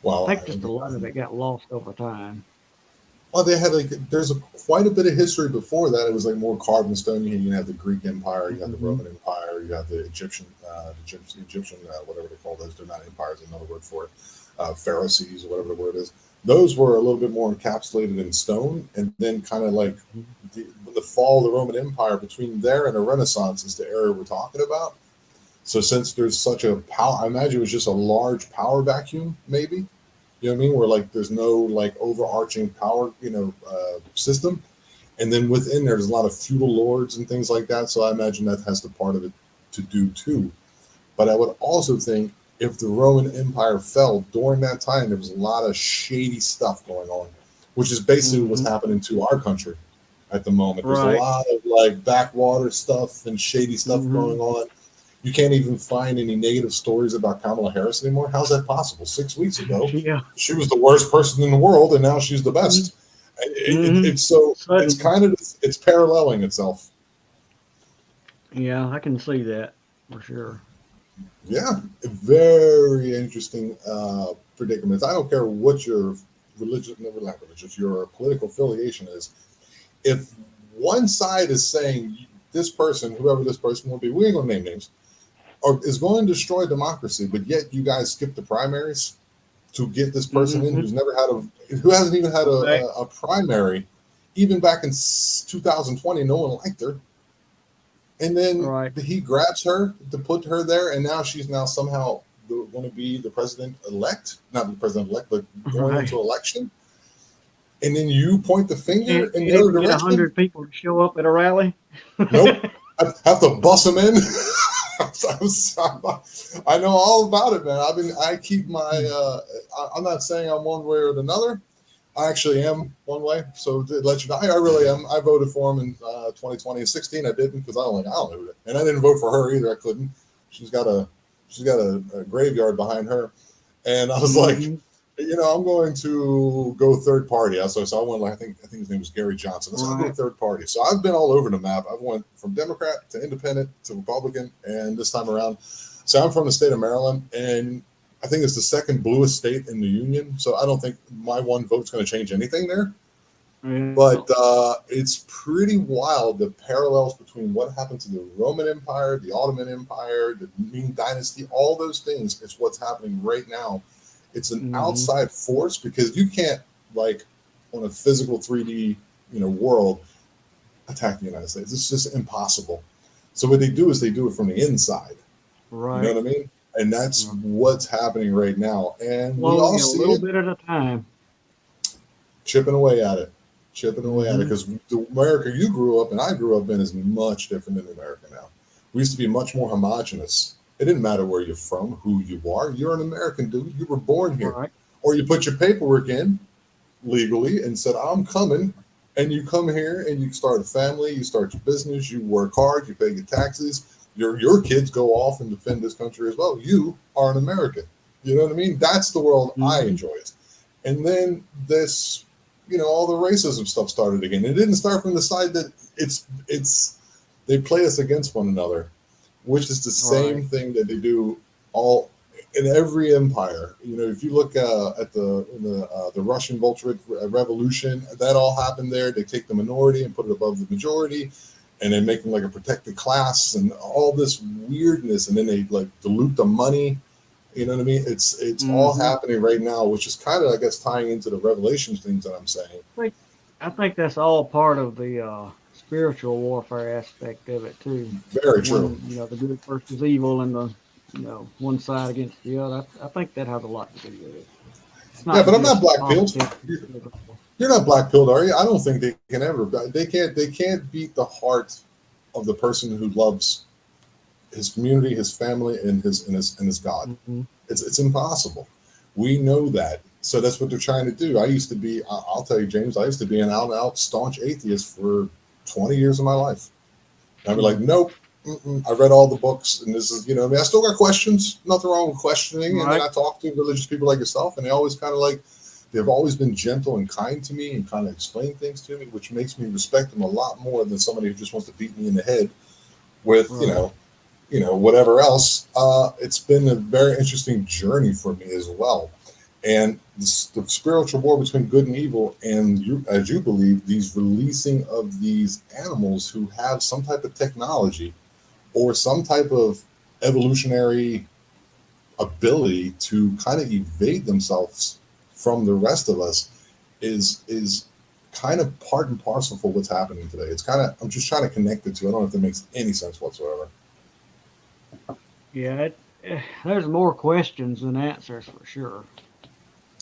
Well, think just a lot of it got lost over time. they had like quite a bit of history before that. It was like more carved in stone. You have the Greek Empire, you have the Hmm. Roman Empire, you have the Egyptian, whatever they call those. They're not empires. Another word for it. Pharisees, or whatever the word is. Those were a little bit more encapsulated in stone, and then kind of like the fall of the Roman Empire, between there and the Renaissance is the era we're talking about. So since there's such a power, I imagine it was just a large power vacuum, maybe. You know what I mean? Where like there's no like overarching power, system, and then within there's a lot of feudal lords and things like that. So I imagine that has the part of it to do too. But I would also think if the Roman Empire fell during that time, there was a lot of shady stuff going on, which is basically what's Hmm. happening to our country. at the moment. There's a Right. lot of like backwater stuff and shady stuff Mm-hmm. going on. You can't even find any negative stories about Kamala Harris anymore. How's that possible? 6 weeks ago, Yeah. she was the worst person in the world, and now she's the best. Mm-hmm. It's so it's Suddenly. kind of it's paralleling itself. Yeah, I can see that for sure. Yeah, very interesting predicaments. I don't care what your religion, no, not religious, your political affiliation is. If one side is saying this person, whoever this person will be, we ain't gonna name names, or is going to destroy democracy, but yet you guys skip the primaries to get this person in Mm-hmm. who's never had who hasn't even had Right. a primary, even back in 2020, no one liked her, and then Right. he grabs her to put her there, and now she's now somehow going to be the president elect, not the president elect, but going Right. into election, and then you point the finger Can't in the even other get a direction. hundred people to show up at a rally. Nope. I have to bust them in. I know all about it, man. I keep my, I'm not saying I'm one way or another. I actually am one way. So to let you know, I really am. I voted for him in 2020 and 16. I didn't because I don't know who. And I didn't vote for her either. I couldn't. She's got a graveyard behind her. And I was like, Mm-hmm. I'm going to go third party. So I went like I think his name was Gary Johnson. So I'll go Right. third party. So I've been all over the map. I've went from Democrat to Independent to Republican, and this time around, so I'm from the state of Maryland, and I think it's the second bluest state in the union. So I don't think my one vote's going to change anything there. Yeah. But it's pretty wild the parallels between what happened to the Roman Empire, the Ottoman Empire, the Ming Dynasty, all those things. It's what's happening right now. It's an Mm-hmm. outside force because you can't, like, on a physical 3D world, attack the United States. It's just impossible. So what they do is they do it from the inside. You know Right. what I mean? And that's Right. what's happening right now. And we all Slowly, a see little it bit at a time. chipping away at it, chipping away at it. Mm-hmm. Because the America you grew up and I grew up in is much different than America now. We used to be much more homogenous. It didn't matter where you're from, who you are. You're an American, dude. You were born here. Right. Or you put your paperwork in legally and said, I'm coming. And you come here and you start a family, you start your business, you work hard, you pay your taxes. Your kids go off and defend this country as well. You are an American. You know what I mean? That's the world I Mm-hmm. enjoy. And then this, all the racism stuff started again. It didn't start from the side that it's they play us against one another, which is the Right. same thing that they do all in every empire. If you look at the Russian Bolshevik Revolution, that all happened there. They take the minority and put it above the majority, and they make them like a protected class and all this weirdness, and then they like dilute the money. You know what I mean? It's all Mm-hmm. happening right now, which is kind of, I guess, tying into the Revelations things that I'm saying. think I think that's all part of the spiritual warfare aspect of it too. Very true. One, the good versus evil, and the one side against the other. I think that has a lot to do with it. It's Yeah, not but I'm not just black pilled. politics and political. You're not black pilled, are you? I don't think they can ever. They can't beat the heart of the person who loves his community, his family, and his God. Mm-hmm. It's impossible. We know that. So that's what they're trying to do. I used to be. I'll tell you, James. I used to be an out and out staunch atheist for 20 years of my life. And I'd be like, nope. I read all the books, and this is, I still got questions. Nothing wrong with questioning. And then Right. I talk to religious people like yourself, and they always kind of like, they've always been gentle and kind to me and kind of explain things to me, which makes me respect them a lot more than somebody who just wants to beat me in the head with, Right. whatever else. It's been a very interesting journey for me as well. And the spiritual war between good and evil, and you, as you believe, these releasing of these animals who have some type of technology or some type of evolutionary ability to kind of evade themselves from the rest of us is kind of part and parcel for what's happening today. It's kind of, I'm just trying to connect it to. I don't know if that makes any sense whatsoever. Yeah. There's more questions than answers for sure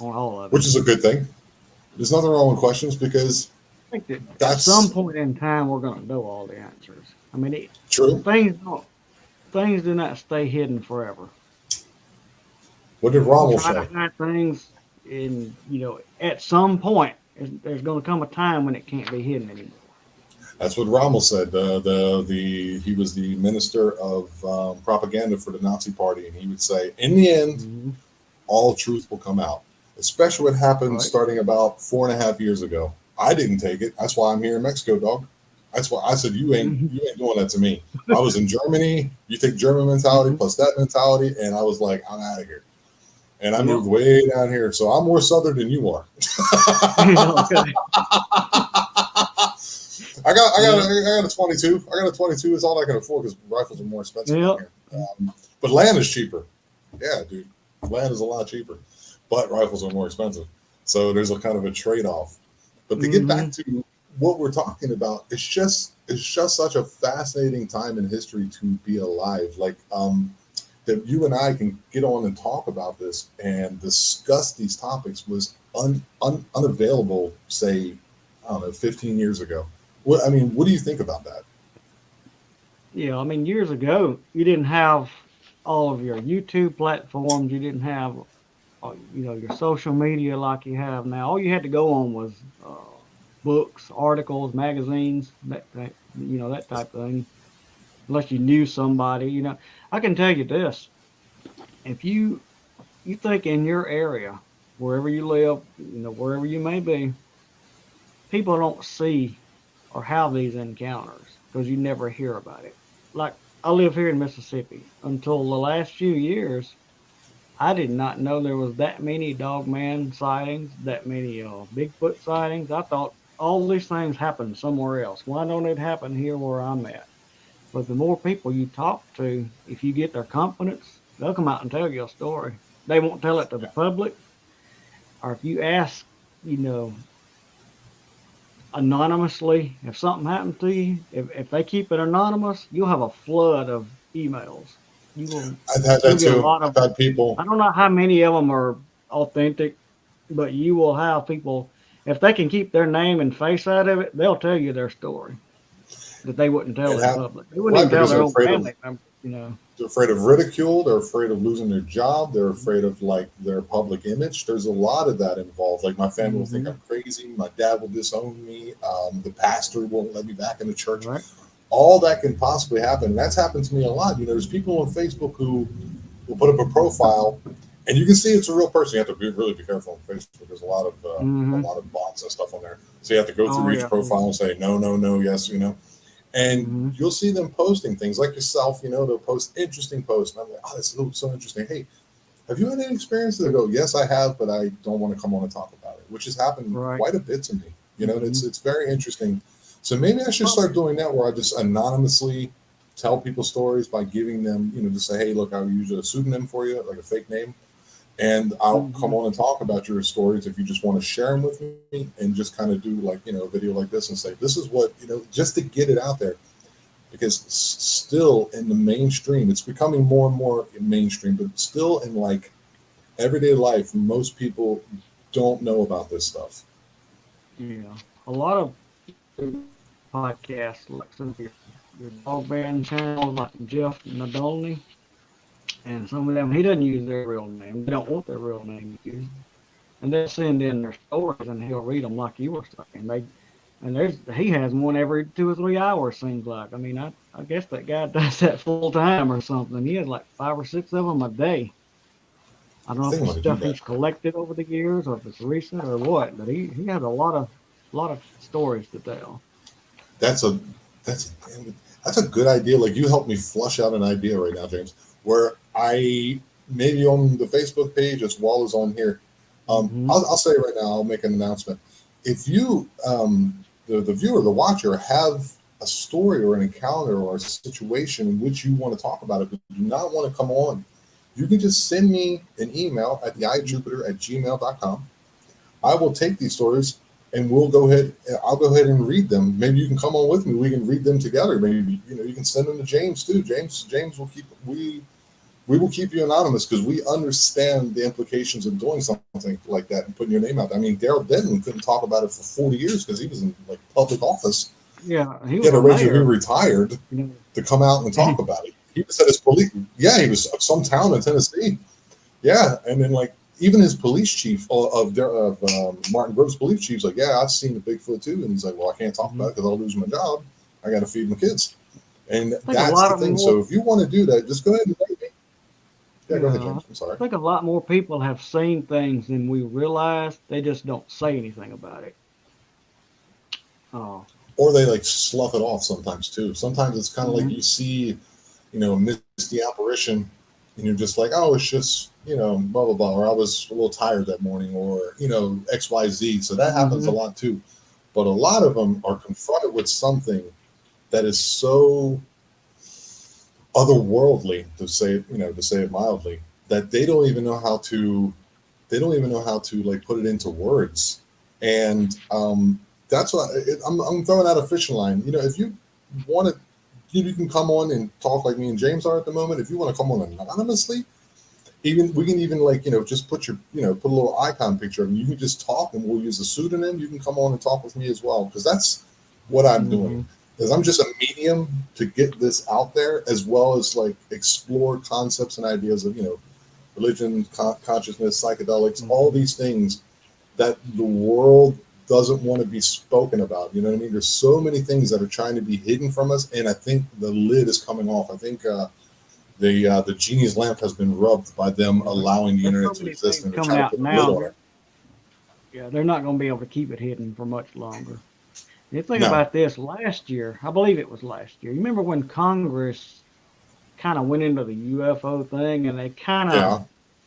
on all of it. Which is a good thing. There's nothing wrong with questions because I think that at some that's point in time we're going to know all the answers. I mean, true. things don't things do not stay hidden forever. What did People Rommel try to say? hide things, and at some point, there's going to come a time when it can't be hidden anymore. That's what Rommel said. He was the minister of propaganda for the Nazi Party, and he would say, in the end, Hmm. all truth will come out. Especially what happened Right. starting about 4.5 years ago. I didn't take it. That's why I'm here in Mexico, dog. That's why I said Hmm. you ain't doing that to me. I was in Germany. You take German mentality Hmm. plus that mentality, and I was like, I'm out of here. And I Yep. moved way down here, so I'm more southern than you are. Okay. Yep. I got a 22. I got a 22. It's all I can afford because rifles are more expensive down Yep. here. But land is cheaper. Yeah, dude, land is a lot cheaper, but rifles are more expensive. So there's a kind of a trade off. But to get back Hmm. to what we're talking about, it's just such a fascinating time in history to be alive. Like that you and I can get on and talk about this and discuss these topics was unavailable, say, I don't know, 15 years ago. What I mean, what do you think about that? Yeah. I mean, years ago, you didn't have all of your YouTube platforms. You didn't have, your social media like you have now. All you had to go on was books, articles, magazines, that type of thing. Unless you knew somebody, I can tell you this: if you think in your area, wherever you live, wherever you may be, people don't see or have these encounters because you never hear about it. Like I live here in Mississippi. Until the last few years, I did not know there was that many dogman sightings, that many Bigfoot sightings. I thought all these things happen somewhere else. Why don't it happen here where I'm at? But the more people you talk to, if you get their confidence, they'll come out and tell you a story. They won't tell it to the public, or if you ask, you know, anonymously, if something happened to you, if they keep it anonymous, you'll have a flood of emails. You will, I've had you'll that get a too. lot of. I've had people. I don't know how many of them are authentic, but you will have people. If they can keep their name and face out of it, they'll tell you their story that they wouldn't tell It in ha- public. They wouldn't right even tell because their own family member. they're afraid of ridicule. They're afraid of losing their job. They're afraid of like their public image. There's a lot of that involved. Like my family will think Hmm. I'm crazy. My dad will disown me. The pastor won't let me back in the church. Right. All that can possibly happen. And that's happened to me a lot. There's people on Facebook who will put up a profile, and you can see it's a real person. You have to really be careful on Facebook. There's a Hmm. lot of bots and stuff on there. So you have to go Oh through each yeah. profile and say no, no, no, yes, and Hmm. you'll see them posting things like yourself. They'll post interesting posts, and I'm like, oh, that's so interesting. Hey, have you had any experience? They go, yes, I have, but I don't want to come on and talk about it, which has happened Right. quite a bit to me. And Hmm. it's very interesting. So maybe I should Well. start doing that where I just anonymously tell people stories by giving them, just say, hey, look, I'll use a pseudonym for you, like a fake name, and I'll come Hmm. on and talk about your stories if you just want to share them with me, and just kind of do like a video like this and say, this is what just to get it out there, because still in the mainstream, it's becoming more and more mainstream, but still in like everyday life, most people don't know about this stuff. Yeah. A lot of podcasts, like some of your dog band channels, like Jeff Nadolny, and some of them, he doesn't use their real name. They don't want their real name used, and they'll send in their stories, and he'll read them like you were saying. He has one every 2 or 3 hours. Seems like. I mean, I guess that guy does that full time or something. He has like 5 or 6 of them a day. I don't I know if think I'm it's going to do stuff that. he's collected over the years or if it's recent or what, but he has a lot of stories to tell. That's a that's that's a good idea. Like you helped me flush out an idea right now, James, where I maybe on the Facebook page as well as on here. Hmm. I'll say right now, I'll make an announcement. If you, the viewer, the watcher, have a story or an encounter or a situation in which you want to talk about it, but do not want to come on, you can just send me an email at theeyejupiter@gmail.com. I will take these stories and we'll go ahead. I'll go ahead and read them. Maybe you can come on with me. We can read them together. Maybe you can send them to James too. James will keep we will keep you anonymous because we understand the implications of doing something like that and putting your name out. I mean, Daryl Denton couldn't talk about it for 40 years because he was in like public office. Yeah, he He was had a to wait till he mayor. retired You to come out and talk know, about it. He was at his police. Yeah, he was some town in Tennessee. Yeah, and then like even his police chief of Martin Grove's police chief's like, yeah, I've seen the Bigfoot too, and he's like, well, I can't talk about it because I'll lose my job. I got to feed my kids, and I think a that's lot the of thing. more, So if you want to do that, just go ahead and write me. Yeah, go ahead, yeah, James. I'm sorry. I think a lot more people have seen things than we realize. They just don't say anything about it. Oh, Or they like slough it off sometimes too. Sometimes it's kind of like hmm you see, a misty apparition, and you're just like, oh, it's just blah blah blah, or I was a little tired that morning, or XYZ. So that happens a hmm lot too. But a lot of them are confronted with something that is so otherworldly, to say it mildly, that they don't even know how to like put it into words. And that's why I'm throwing out a fishing line. If you want to, you can come on and talk like me and James are at the moment. If you want to come on anonymously, even we can even like just put your put a little icon picture and you can just talk, and we'll use a pseudonym. You can come on and talk with me as well, because that's what I'm doing. hmm Is I'm just a medium to get this out there, as well as like explore concepts and ideas of religion, consciousness, psychedelics, all hmm these things that the world doesn't want to be spoken about. You know what I mean? There's so many things that are trying to be hidden from us, and I think the lid is coming off. I think the genie's lamp has been rubbed by them Yeah, allowing the there's internet so to many exist, things and they're coming trying to out put a lid now. on it. Yeah, they're not going to be able to keep it hidden for much longer. And you think No, about this last year, I believe it was last year. You remember when Congress kind of went into the UFO thing and they kind of yeah,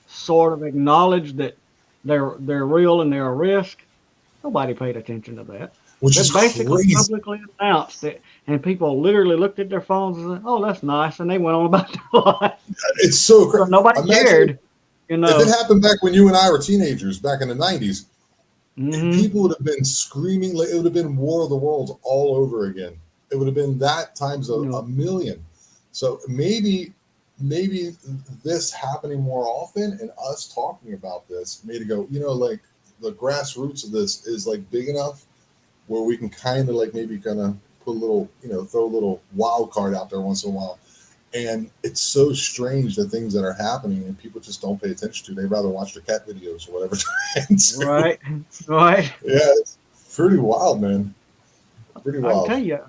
sort of acknowledged that they're real and they're a risk? Nobody paid attention to that. which They is basically crazy. publicly announced it, and people literally looked at their phones and said, "Oh, that's nice," and they went on about their life. It's so So crazy. nobody Imagine cared, you if it know. happened back when you and I were teenagers, back in the '90s. hmm People would have been screaming. Like, it would have been War of the Worlds all over again. It would have been that times You a know, million. So maybe this happening more often and us talking about this made it go, like the grassroots of this is like big enough where we can kind of like maybe kind of put a little, throw a little wild card out there once in a while. And it's so strange the things that are happening and people just don't pay attention to. They rather watch the cat videos or whatever they're into. right, right. Yeah, it's pretty wild, man. Pretty I can wild. tell you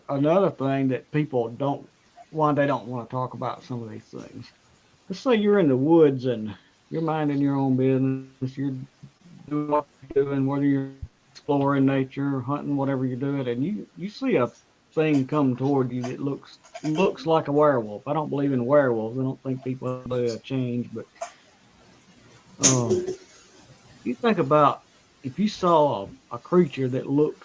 another thing that people don't why they don't want to talk about some of these things. Let's say you're in the woods and you're minding your own business. You're doing what you're doing, whether you're exploring nature, hunting, whatever you're doing, and you see a thing come toward you that looks like a werewolf. I don't believe in werewolves. I don't think people have a change, but uh, you think about if you saw a creature that looked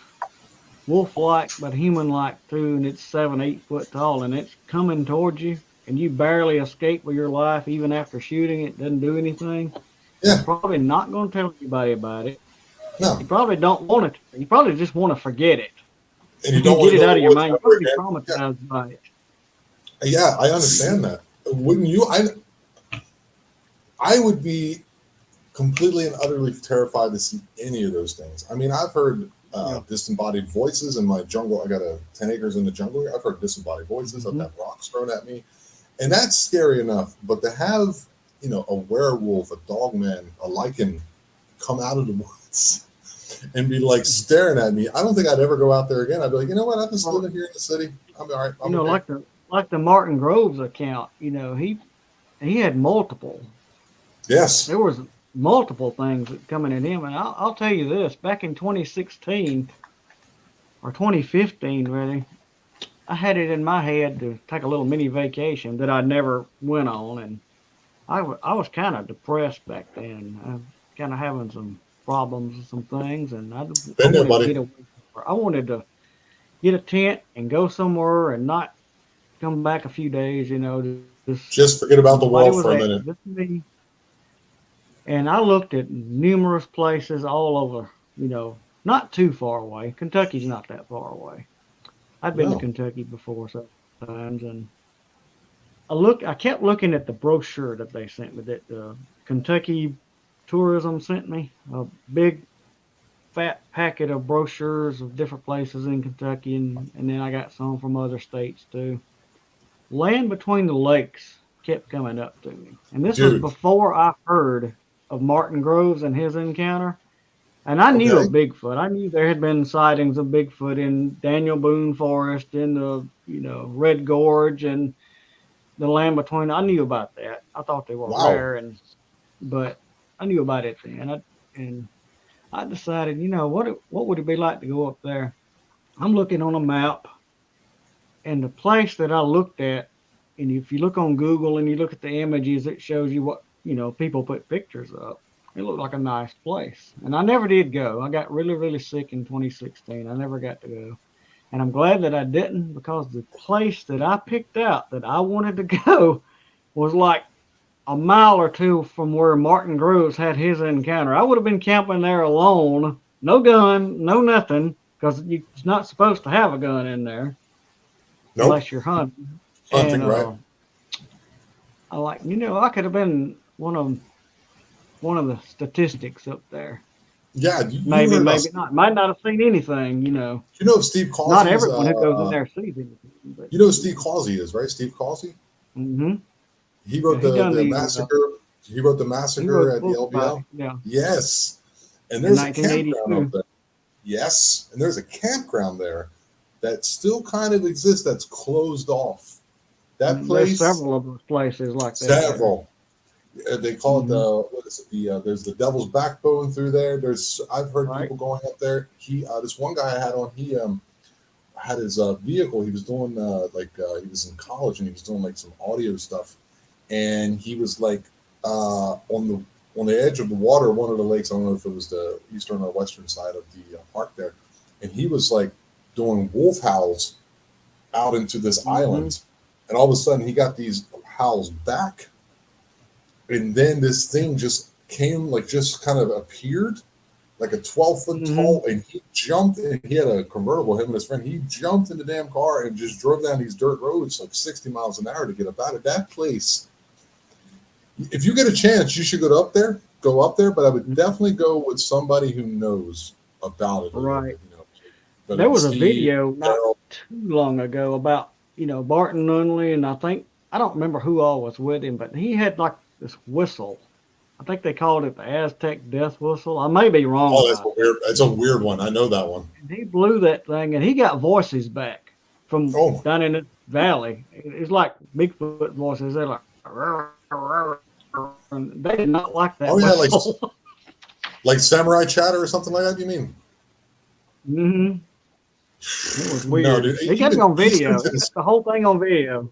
wolf-like but human-like too, and it's 7, 8 foot tall, and it's coming towards you, and you barely escape with your life, even after shooting it, doesn't do anything. You're Yeah, probably not going to tell anybody about it. no. You probably don't want it. You probably just want to forget it And you don't and want get to it go to out the of your woods mind. You're ever probably again. Yeah, traumatized by it. yeah, I understand that. Wouldn't you? I would be completely and utterly terrified to see any of those things. I mean, I've heard Yeah. disembodied voices in my jungle. I got 10 acres in the jungle. I've heard disembodied voices. I've hmm had rocks thrown at me, and that's scary enough. But to have, a werewolf, a dogman, a lichen come out of the woods and be like staring at me, I don't think I'd ever go out there again. I'd be like, you know what? I'm just Well, living here in the city. I'm all right. I'm okay. like the Martin Groves account, he had multiple. Yes. There was multiple things coming at him, and I'll tell you this: back in 2016 or 2015, really, I had it in my head to take a little mini vacation that I never went on, and I was kind of depressed back then. I was kind of having some problems with some things, and I Been there, wanted to buddy. get away. I wanted to get a tent and go somewhere and not come back a few days. Just Just forget about the nobody world was for a there, minute. just me. And I looked at numerous places all over. Not too far away. Kentucky's not that far away. I've been to No. Kentucky before several times, and I kept looking at the brochure that they sent me, that Kentucky Tourism sent me, a big fat packet of brochures of different places in Kentucky, and then I got some from other states too. Land Between the Lakes kept coming up to me, and this was Dude, before I heard. of Martin Groves and his encounter. And I knew Okay. of Bigfoot. I knew there had been sightings of Bigfoot in Daniel Boone Forest, in the Red Gorge, and the land between. I knew about that. I thought they were Wow. rare, but I knew about it then. And I decided, what would it be like to go up there? I'm looking on a map, and the place that I looked at, and if you look on Google and you look at the images, it shows you what people put pictures up. It looked like a nice place, and I never did go. I got really, really sick in 2016. I never got to go, and I'm glad that I didn't, because the place that I picked out that I wanted to go was like a mile or two from where Martin Groves had his encounter. I would have been camping there alone, no gun, no nothing, because you're not supposed to have a gun in there Nope. unless you're hunting. And Hunting, right? I like, I could have been one of the statistics up there. Yeah, you Maybe, heard about. maybe not. Might not have seen anything. You know Steve Not Causey's. everyone who goes in there sees anything, but You know who Steve Causey is, right? Steve Causey. mm-hmm. He Yeah, wrote he done the the massacre. He wrote the he wrote massacre a at the book about LBL. it. Yeah, Yes, and in there's a campground up 1982. there. Yes, and there's a campground there that still kind of exists. That's closed off. That There's place, several of those places like that there. several. They call it Hmm. the what is it? There's the Devil's Backbone through there. I've heard Right. people going up there. This one guy I had on. He had his vehicle. He was doing he was in college and he was doing like some audio stuff, and he was like on the edge of the water, one of the lakes. I don't know if it was the eastern or western side of the park there, and he was like doing wolf howls out into this Hmm. island, and all of a sudden he got these howls back, and then this thing just came, like just kind of appeared like a 12-foot Hmm. tall, and he jumped, and he had a convertible, him and his friend. He jumped in the damn car and just drove down these dirt roads like 60 miles an hour to get up out of that place. If you get a chance, you should go up there, but I would definitely go with somebody who knows about it a little Right. bit, whether There it be was a Steve, video not Daryl. too long ago about Barton Nunnelly, and I don't remember who all was with him, but he had like this whistle. I think they called it the Aztec death whistle. I may be wrong Oh, about that. that's a weird one. I know that one. And he blew that thing, and he got voices back from Oh, down in the valley. It's like Bigfoot voices. They're like, and they did not like that oh yeah, whistle. like samurai chatter or something like that. You mean? Hmm. It was No, weird. dude. He got it Even on video. He got the whole thing on video.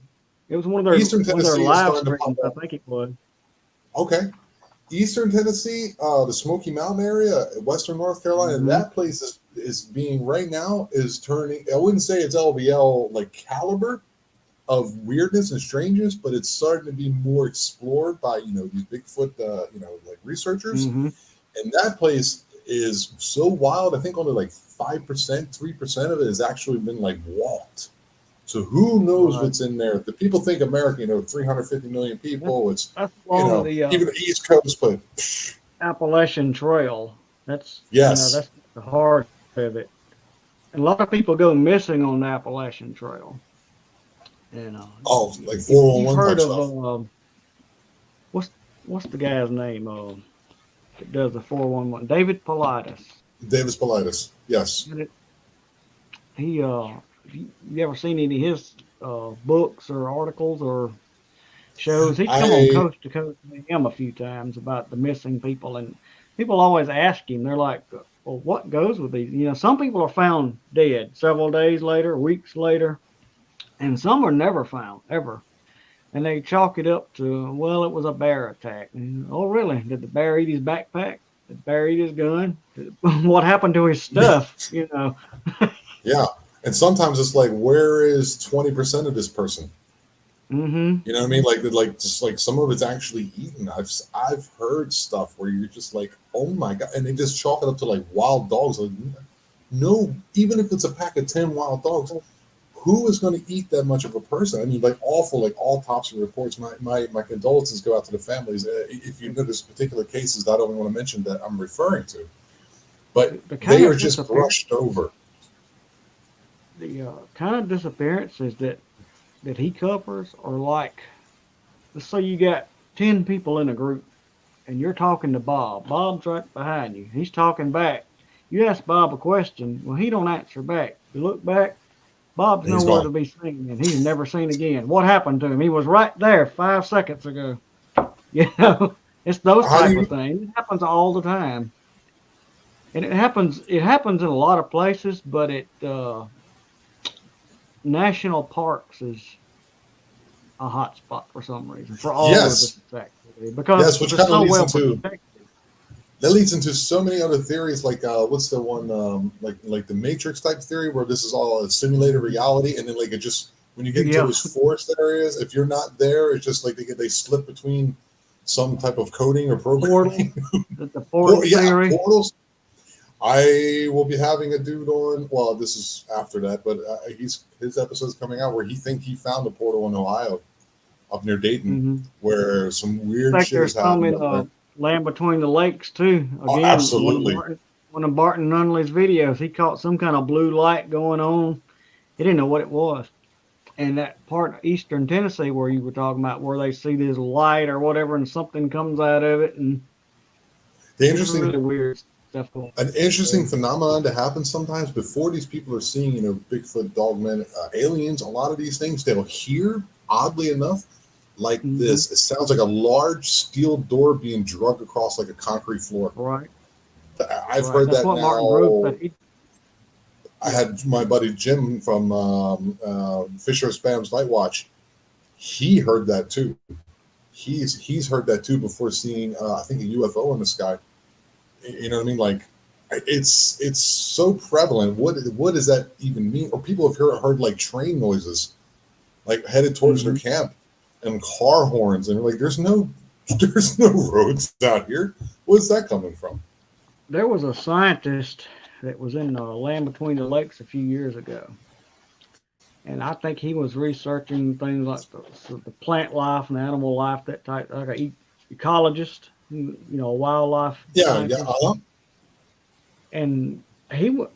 It was Eastern one of their Tennessee is live starting to pop streams, I up. think it was. Okay. Eastern Tennessee, the Smoky Mountain area, Western North Carolina, Hmm. that place is being right now is turning. I wouldn't say it's LBL like caliber of weirdness and strangeness, but it's starting to be more explored by these Bigfoot like researchers, Hmm. and that place is so wild. I think only like 5%, 3% of it has actually been like walked. So who knows Right. what's in there? The people think America, 350 million That's people. It's that's along the even the East Coast, but Appalachian Trail. yes. That's the heart of it. And a lot of people go missing on the Appalachian Trail. And Oh, like if you've 411 heard type of stuff. what's the guy's name that does the 411? David Paulides. Davis Politis. Yes. And he you ever seen any of his books or articles or shows? He's come on I Coast to Coast with him a few times about the missing people, and people always ask him. They're like, "Well, what goes with these?" Some people are found dead several days later, weeks later, and some are never found ever. And they chalk it up to, well, it was a bear attack. And, oh, really? Did the bear eat his backpack? Did the bear eat his gun? What happened to his stuff? yeah. And sometimes it's like, where is 20% of this person? Mm-hmm. You know what I mean? Like just like some of it's actually eaten. I've heard stuff where you're just like, oh my god, and they just chalk it up to like wild dogs. Like, no, even if it's a pack of 10 wild dogs, who is going to eat that much of a person? I mean, like awful, like autopsy reports. My condolences go out to the families. If you know there's particular cases that I don't even want to mention that I'm referring to, but The they kind are of just disappearance, brushed over. the kind of disappearances that he covers are like, let's say you got 10 people in a group, and you're talking to Bob. Bob's right behind you. He's talking back. You ask Bob a question, well, he don't answer back. You look back, Bob's And he's nowhere gone. to be seen, and he's never seen again. What happened to him? He was right there 5 seconds ago. You know, it's those How do type you? of things. It happens all the time, and it happens. It happens in a lot of places, but it national parks is a hot spot for some reason for all of Yes, this activity because yes, which they're kind of so leads well into protected. that leads into so many other theories. Like what's the one like the Matrix type theory where this is all a simulated reality, and then like it just when you get into Yeah, those forest areas, if you're not there, it's just like they slip between some type of coding or portal, programming. the portal Yeah, theory. portals. I will be having a dude on. Well, this is after that, but his episode's coming out where he found a portal in Ohio up near Dayton, Mm-hmm. where some In weird fact, shit has there's some happened in up there. Land Between the Lakes too. Oh, Again, absolutely. One of Barton Nunnelly's videos, he caught some kind of blue light going on. He didn't know what it was. And that part of eastern Tennessee where you were talking about, where they see this light or whatever, and something comes out of it, and The there's interesting really weird stuff going An on interesting there. phenomenon to happen sometimes before these people are seeing, Bigfoot, Dogman, aliens. A lot of these things they'll hear, oddly enough, like Mm-hmm. this. It sounds like a large steel door being dragged across like a concrete floor. Right, I've right. heard That's that what Martin Grove now. said. He, I yeah. had my buddy Jim from Fisher Spam's Night Watch. He heard that too. He's heard that too before seeing I think a UFO in the sky. You know what I mean? Like it's so prevalent. What does that even mean? Or people have heard like train noises, like headed towards their Mm-hmm. camp, and car horns, and they're like, there's no roads out here. Where's that coming from? There was a scientist that was in Land Between the Lakes a few years ago, and I think he was researching things like the plant life and animal life, that type, like a ecologist, a wildlife Yeah, yeah, scientist, and he was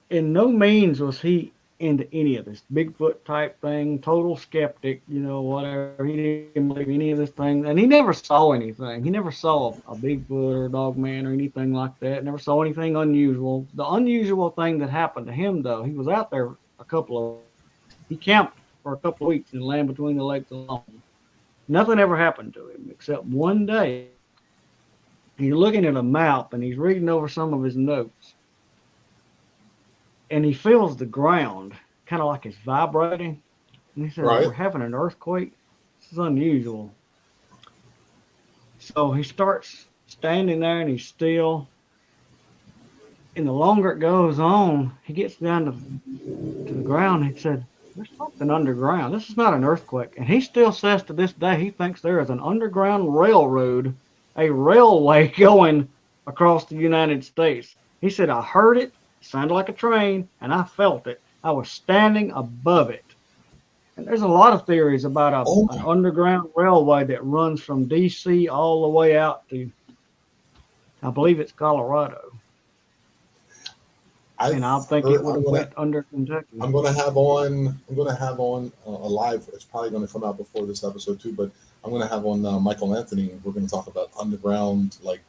in no means was he into any of this Bigfoot type thing. Total skeptic, whatever. He didn't believe any of this thing, and he never saw anything. He never saw a Bigfoot or a Dogman or anything like that. Never saw anything unusual. The unusual thing that happened to him, though, he was out there a couple of weeks. He camped for a couple of weeks in Land Between the Lakes alone. Nothing ever happened to him except one day he's looking at a map and he's reading over some of his notes, and he feels the ground kind of like it's vibrating. And he said, right. "We're having an earthquake. This is unusual." So he starts standing there and he's still. And the longer it goes on, he gets down to the ground. He said, "There's something underground. This is not an earthquake." And he still says to this day he thinks there is an underground railroad, a railway going across the United States. He said, "I heard it. It sounded like a train, and I felt it. I was standing above it." And there's a lot of theories about Oh an my! underground railway that runs from D.C. all the way out to, I believe it's Colorado. I've And I think heard. it would have went under Kentucky. I'm gonna have on a live. It's probably going to come out before this episode too, but I'm going to have on Michael Anthony. We're going to talk about underground, like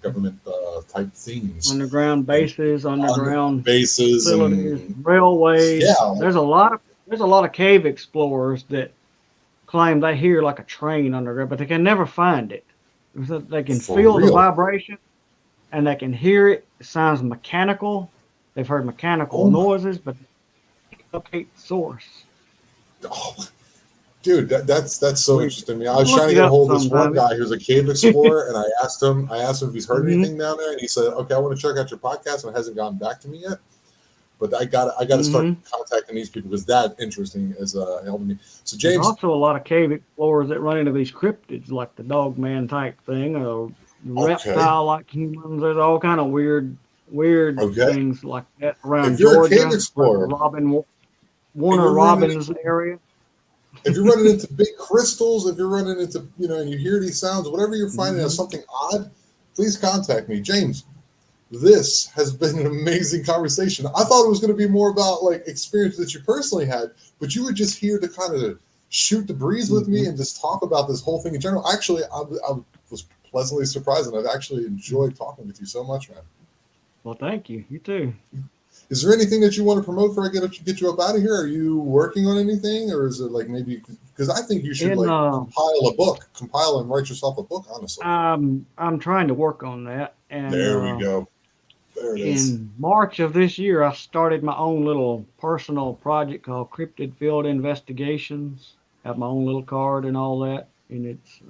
government type things Underground and bases, underground bases, facilities, and railways. yeah, There's a lot of cave explorers that claim they hear like a train underground, but they can never find it. So they can for feel the real. vibration and they can hear it. It sounds mechanical. They've heard mechanical Oh my! noises, but they can't locate the source. Oh, dude, that's so Weird. interesting to me. I You was can look trying to it get a up hold of this one sometime. guy who's a cave explorer, and I asked him if he's heard Mm-hmm, anything down there, and he said, "Okay, I want to check out your podcast," and it hasn't gotten back to me yet. But I got to start mm-hmm. contacting these people because that interesting is helping me. So There's James, also a lot of cave explorers that run into these cryptids, like the Dogman type thing, or okay, reptile like humans. There's all kind of weird okay. things like that around If you're a cave Georgia, where explorer and Warner you're running Robins area. if you're running into big crystals, if you're running into and you hear these sounds, whatever you're finding as Hmm. something odd, please contact me, James. This has been an amazing conversation. I thought it was going to be more about like experience that you personally had, but you were just here to kind of shoot the breeze with me Hmm. and just talk about this whole thing in general. Actually, I was pleasantly surprised, and I've actually enjoyed talking with you so much, man. Well, thank you. You too. Is there anything that you want to promote before I get you up out of here? Are you working on anything, or is it like maybe because I think you should like compile and write yourself a book, honestly. I'm trying to work on that, and there we go. There it is. In March of this year, I started my own little personal project called Cryptid Field Investigations. Have my own little card and all that, and it's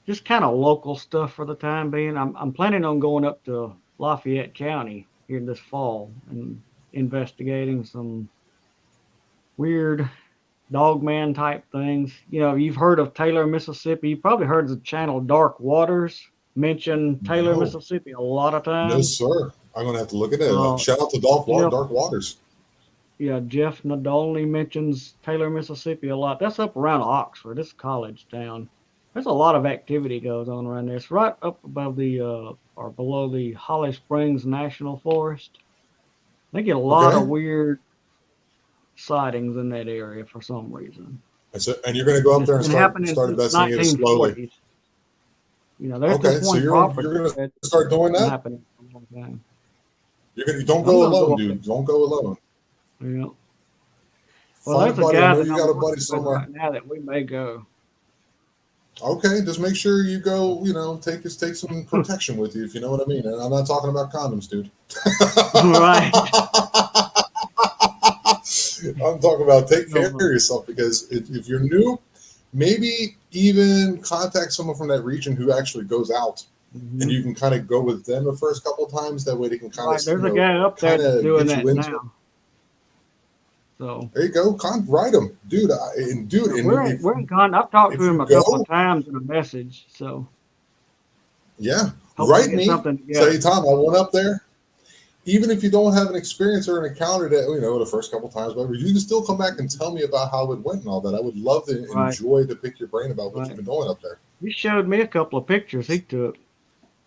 just kind of local stuff for the time being. I'm planning on going up to Lafayette County here this fall and investigating some weird Dogman type things. You know, you've heard of Taylor, Mississippi. You've probably heard of the channel Dark Waters mention Taylor, Mississippi a lot of times. No, sir. I'm going to have to look at it. Shout out to Dark Waters. Yeah, Jeff Nadolny mentions Taylor, Mississippi a lot. That's up around Oxford. It's a college town. There's a lot of activity goes on around there. It's right up above the or below the Holly Springs National Forest. They get a lot of weird sightings in that area for some reason. And you're going to go up there and start investigating it slowly. You know, there's this one property you're going to start doing that? Happening for a long time. Don't go alone, dude. Don't go alone. Yeah. Well, there's a guy that you got a buddy somewhere right now that we may go. Okay, just make sure you go. You know, take some protection with you, if you know what I mean. And I'm not talking about condoms, dude. Right. I'm talking about take care of yourself, because if you're new, maybe even contact someone from that region who actually goes out, and you can kind of go with them the first couple of times. That way they can kind of there's a guy up there that's doing that now. So there you go. Write him, dude. We're in contact. I've talked to him a couple of times in a message. So yeah, write me. Say, Tom, I went up there. Even if you don't have an experience or an encounter that, you know, the first couple of times, whatever, you can still come back and tell me about how it went and all that. I would love to enjoy to pick your brain about what you've been doing up there. He showed me a couple of pictures he took,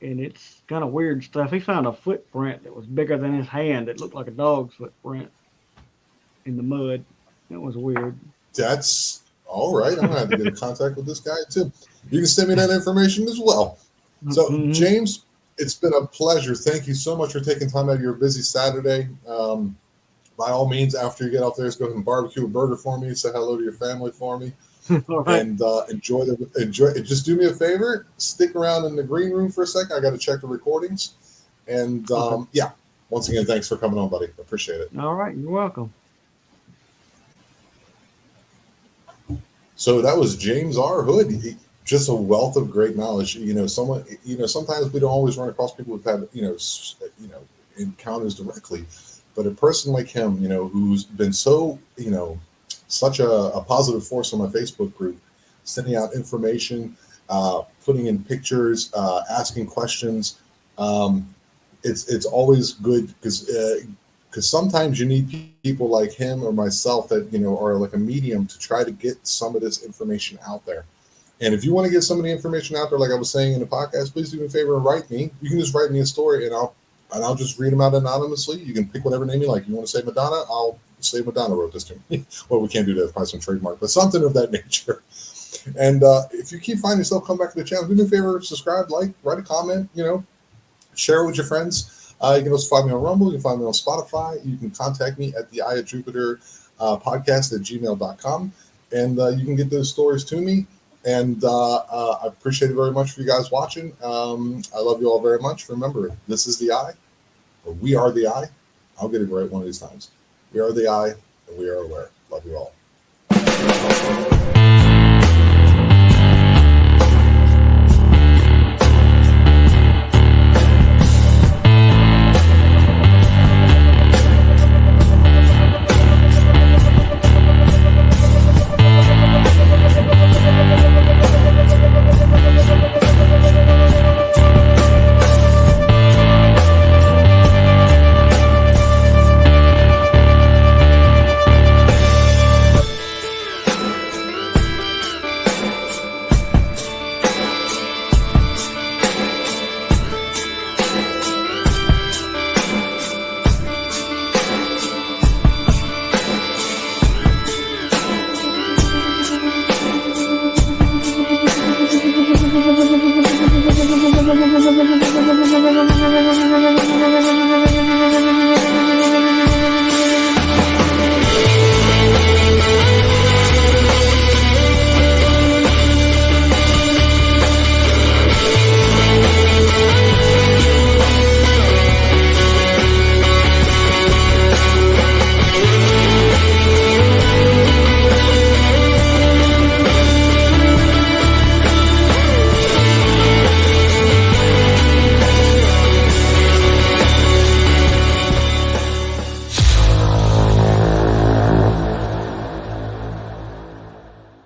and it's kind of weird stuff. He found a footprint that was bigger than his hand. It looked like a dog's footprint in the mud. That was weird. That's all right. I'm going to have to get in contact with this guy, too. You can send me that information as well. So, James, it's been a pleasure. Thank you so much for taking time out of your busy Saturday. By all means, after you get off there, just go ahead and barbecue a burger for me. Say hello to your family for me. And enjoy. Just do me a favor. Stick around in the green room for a second. I got to check the recordings. And yeah, once again, thanks for coming on, buddy. Appreciate it. All right. You're welcome. So that was James R. Hood. Just a wealth of great knowledge. You know, sometimes we don't always run across people who've had, encounters directly, but a person like him, you know, who's been so, such a positive force on my Facebook group, sending out information, putting in pictures, asking questions. It's always good because sometimes you need people like him or myself that, are like a medium to try to get some of this information out there. And if you want to get some of the information out there, like I was saying in the podcast, please do me a favor and write me. You can just write me a story, and I'll just read them out anonymously. You can pick whatever name you like. You want to say Madonna? I'll say Madonna wrote this to me. Well, we can't do that. Probably some trademark, but something of that nature. And if you keep finding yourself, come back to the channel. Do me a favor, subscribe, write a comment. Share it with your friends. You can also find me on Rumble. You can find me on Spotify. You can contact me at the Eye of Jupiter podcast at gmail.com, and you can get those stories to me. And I appreciate it very much for you guys watching. I love you all very much. Remember, this is the Eye, or we are the Eye. I'll get it right one of these times. We are the Eye, and we are aware. Love you all.